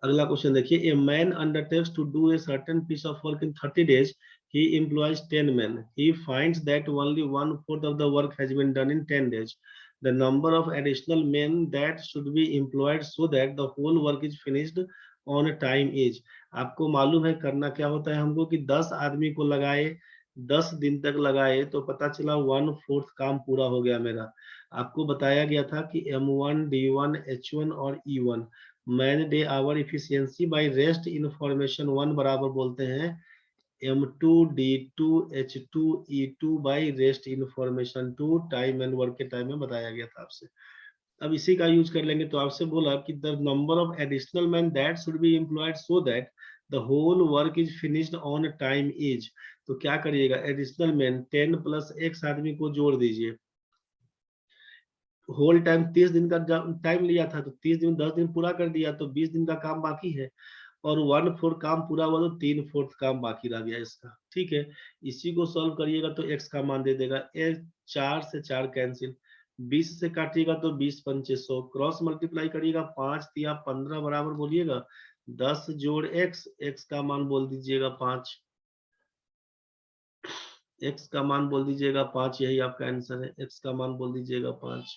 अगला क्वेश्चन देखिए, a man undertakes to do a certain piece of work in 30 days, he employs 10 men, he finds that only 1/4 of the work has been done in 10 days, the number of additional men that should be employed so that the whole work is finished on time is। आपको मालूम है करना क्या होता है हमको कि 10 आदमी को लगाए, 10 दिन तक लगाए तो पता चला 1/4 काम पूरा हो गया मेरा। आपको बताया गया था कि M1 D1 H1 और E1 man day hour efficiency by rest information 1 बराबर बोलते हैं M2 D2 H2 E2 by rest information 2, time and work के टाइम में बताया गया था आपसे। अब इसी का यूज कर लेंगे तो आपसे बोला कि the number of additional man that should be employed so that the whole work is finished on time is. तो क्या करिएगा एडिशनल मैन 10 प्लस x आदमी को जोड़ दीजिए। होल टाइम 30 दिन का टाइम लिया था तो 30 दिन 10 दिन पूरा कर दिया तो 20 दिन का काम बाकी है और 1/4 काम पूरा हुआ तो 3/4 काम बाकी रह गया इसका। ठीक है, इसी को सॉल्व करिएगा तो x का मान दे देगा 4 से 4 कैंसिल, 20 से काटिएगा तो 20 पंचे 100, क्रॉस मल्टीप्लाई करिएगा 5 तिया 15 बराबर बोलिएगा 10 जोड़ x का मान बोल दीजिएगा 5, x का मान बोल दीजिएगा 5, यही आपका आंसर है, x का मान बोल दीजिएगा 5।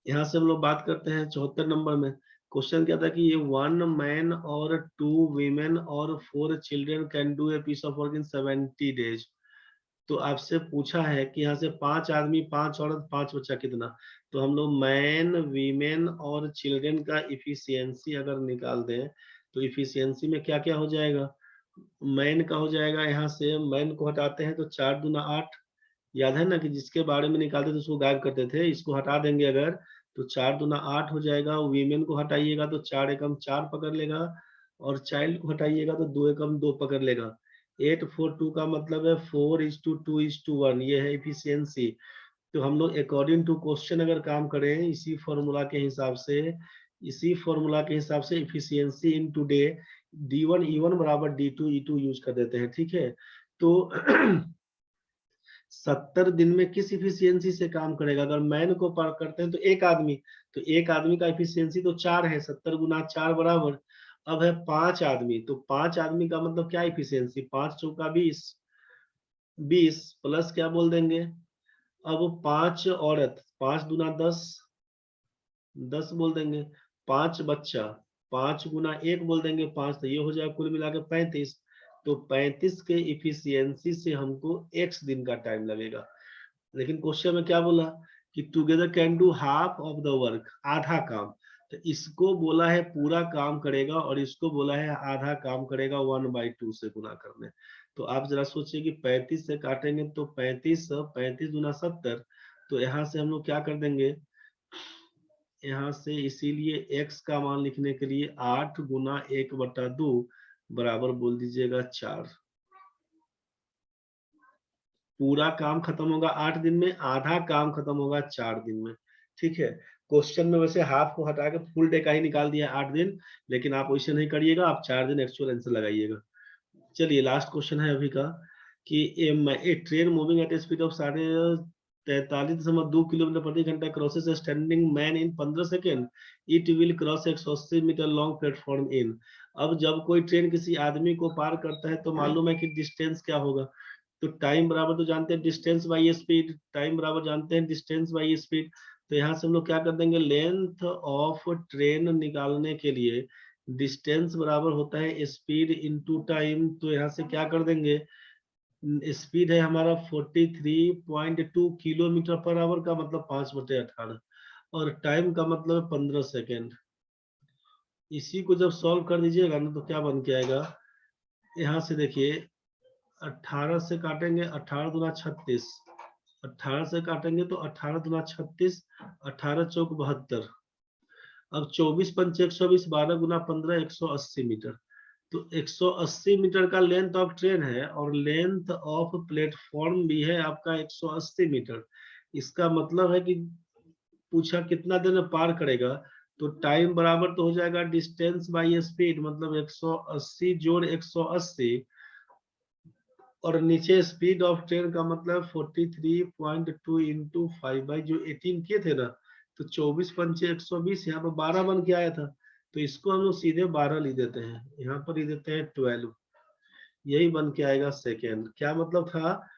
यहाँ से हम लोग बात करते हैं 74 नंबर में। क्वेश्चन क्या था कि ये 1 मैन और 2 वीमेन और 4 children can do a piece of work in 70 days। तो आपसे पूछा है कि यहाँ से 5 आदमी 5 औरत 5 बच्चा कितना, तो हम लोग मैन वीमेन और चिल्ड्रन का इफिशियंसी अगर निकाल दें तो इफिशियंसी में क्या क्या हो जाएगा। मैन का हो जाएगा, यहाँ से मैन को हटाते हैं तो 4 दूना 8, याद है ना कि जिसके बारे में निकालते थे उसको गायब करते थे, इसको हटा देंगे अगर तो 4 दूना 8 हो जाएगा। वीमेन को हटाइएगा तो 4 एकम 4 पकड़ लेगा और चाइल्ड को हटाइएगा तो 2 एकम 2 पकड़ लेगा। 8:4:2 का मतलब है 4:2:1, ये है इफिशियंसी। तो हम लोग अकॉर्डिंग टू क्वेश्चन अगर काम करें इसी फॉर्मूला के हिसाब से, इसी फॉर्मूला के हिसाब से efficiency in today D1 E1 बराबर D2 E2 यूज कर देते हैं। ठीक है, तो 70 दिन में किस इफिशियंसी से काम करेगा, अगर मैन को पर करते हैं तो एक आदमी, तो एक आदमी का इफिशियंसी तो 4 है, 70 गुना 4 बराबर। अब है 5 आदमी, तो 5 आदमी का मतलब क्या इफिशियंसी 5 चौका 20, 20 प्लस क्या बोल देंगे, अब 5 औरत 5 दूना 10, 10 बोल देंगे, 5 बच्चा 5 गुना 1 बोल देंगे 5, तो ये हो जाएगा कुल मिला के 35। तो 35 के इफिशियंसी से हमको x दिन का टाइम लगेगा। लेकिन क्वेश्चन में क्या बोला कि together can do half of the work, आधा काम, तो इसको बोला है पूरा काम करेगा और इसको बोला है आधा काम करेगा 1/2 से गुना करने। तो आप जरा सोचिए कि 35 से काटेंगे तो 35 35 दूना 70, तो यहाँ से हम लोग क्या कर देंगे, यहाँ से इसीलिए x का मान लिखने के लिए 8 गुना 1/2 बराबर बोल दीजिएगा 4। पूरा काम खत्म होगा 8 दिन में, आधा काम खत्म होगा 4 दिन में। ठीक है, क्वेश्चन में वैसे हाफ को हटा के फुल डे का ही निकाल दिया 8 दिन, लेकिन आप वैसे नहीं करिएगा, आप 4 दिन एक्चुअल आंसर लगाइएगा। चलिए लास्ट क्वेश्चन है अभी का कि a train moving at speed of 43.2 kilometre प्रति घंटा crosses standing man in 15 second, it will cross 180 metre long platform in. अब जब कोई ट्रेन किसी आदमी को पार करता है तो मालूम है कि डिस्टेंस क्या होगा। तो टाइम बराबर तो जानते हैं डिस्टेंस बाई स्पीड, टाइम बराबर जानते हैं डिस्टेंस बाई स्पीड। तो यहाँ से हम लोग क्या कर देंगे, लेंथ ऑफ ट्रेन निकालने के लिए डिस्टेंस बराबर होता है स्पीड इनटू टाइम। तो यहाँ से क्या कर देंगे, स्पीड है हमारा 43.2 किलोमीटर पर आवर का मतलब 5/18, और टाइम का मतलब 15 सेकेंड। इसी को जब सॉल्व कर दीजिएगा ना तो क्या बन के आएगा, यहाँ से देखिए 18 से काटेंगे 18 दूना 36, 18 से काटेंगे तो 18 दूना 36, 18 चौक 72। अब 24 पंचे 120, 12 गुना 15 180 मीटर। तो 180 मीटर का लेंथ ऑफ ट्रेन है और लेंथ ऑफ प्लेटफॉर्म भी है आपका 180 मीटर। इसका मतलब है कि पूछा कितना देर में पार करेगा, तो टाइम बराबर तो हो जाएगा डिस्टेंस बाई स्पीड, मतलब 180 जोड़ 180, और नीचे स्पीड ऑफ ट्रेन का मतलब 43.2 इंटू 5 बाई जो 18 किए थे ना, तो 24 पंचे 120, यहाँ पर 12 बन के आया था। तो इसको हम लोग सीधे 12 लिख देते हैं, यहाँ पर लिख देते हैं 12, यही बन के आएगा सेकेंड। क्या मतलब था,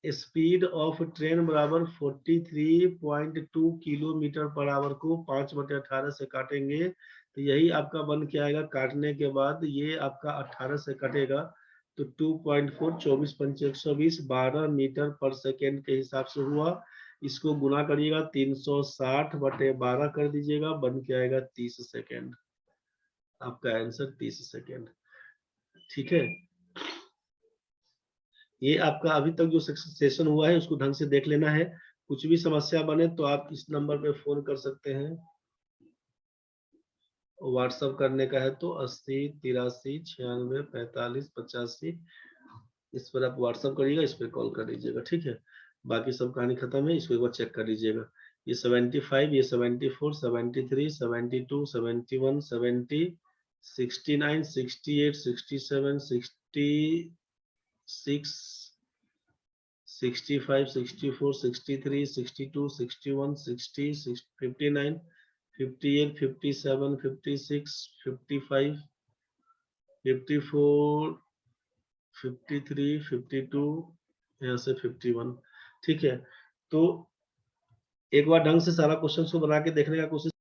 स्पीड ऑफ ट्रेन बराबर 43.2 किलोमीटर पर आवर को 5/18 से काटेंगे तो यही आपका बन के आएगा। काटने के बाद ये आपका 18 से कटेगा तो 2.4, 24 पंचे 120, 12 मीटर पर सेकेंड के हिसाब से हुआ। इसको गुना करिएगा 360/12 कर दीजिएगा, बन के आएगा 30 सेकेंड। आपका आंसर 30 सेकेंड। ठीक है, ये आपका अभी तक जो सेशन हुआ है उसको ढंग से देख लेना है। कुछ भी समस्या बने तो आप इस नंबर पे फोन कर सकते हैं। व्हाट्सअप करने का है तो 80 83 96 45 85, इस पर आप व्हाट्सअप करिएगा, इस पर कॉल कर लीजिएगा। ठीक है, बाकी सब कहानी खत्म है, इसको एक बार चेक कर लीजिएगा। ये 75, ये 74, 73, 72, 71, 70, 69, 68, 67, 66, 65, 64, 63, 62, 61, 60, 59, 58, 57, 56, 55, 54, 53, 52, यहाँ से 51। ठीक है, तो एक बार ढंग से सारा क्वेश्चन को बना के देखने का कोशिश,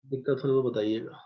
दिक्कत हो तो बताइएगा।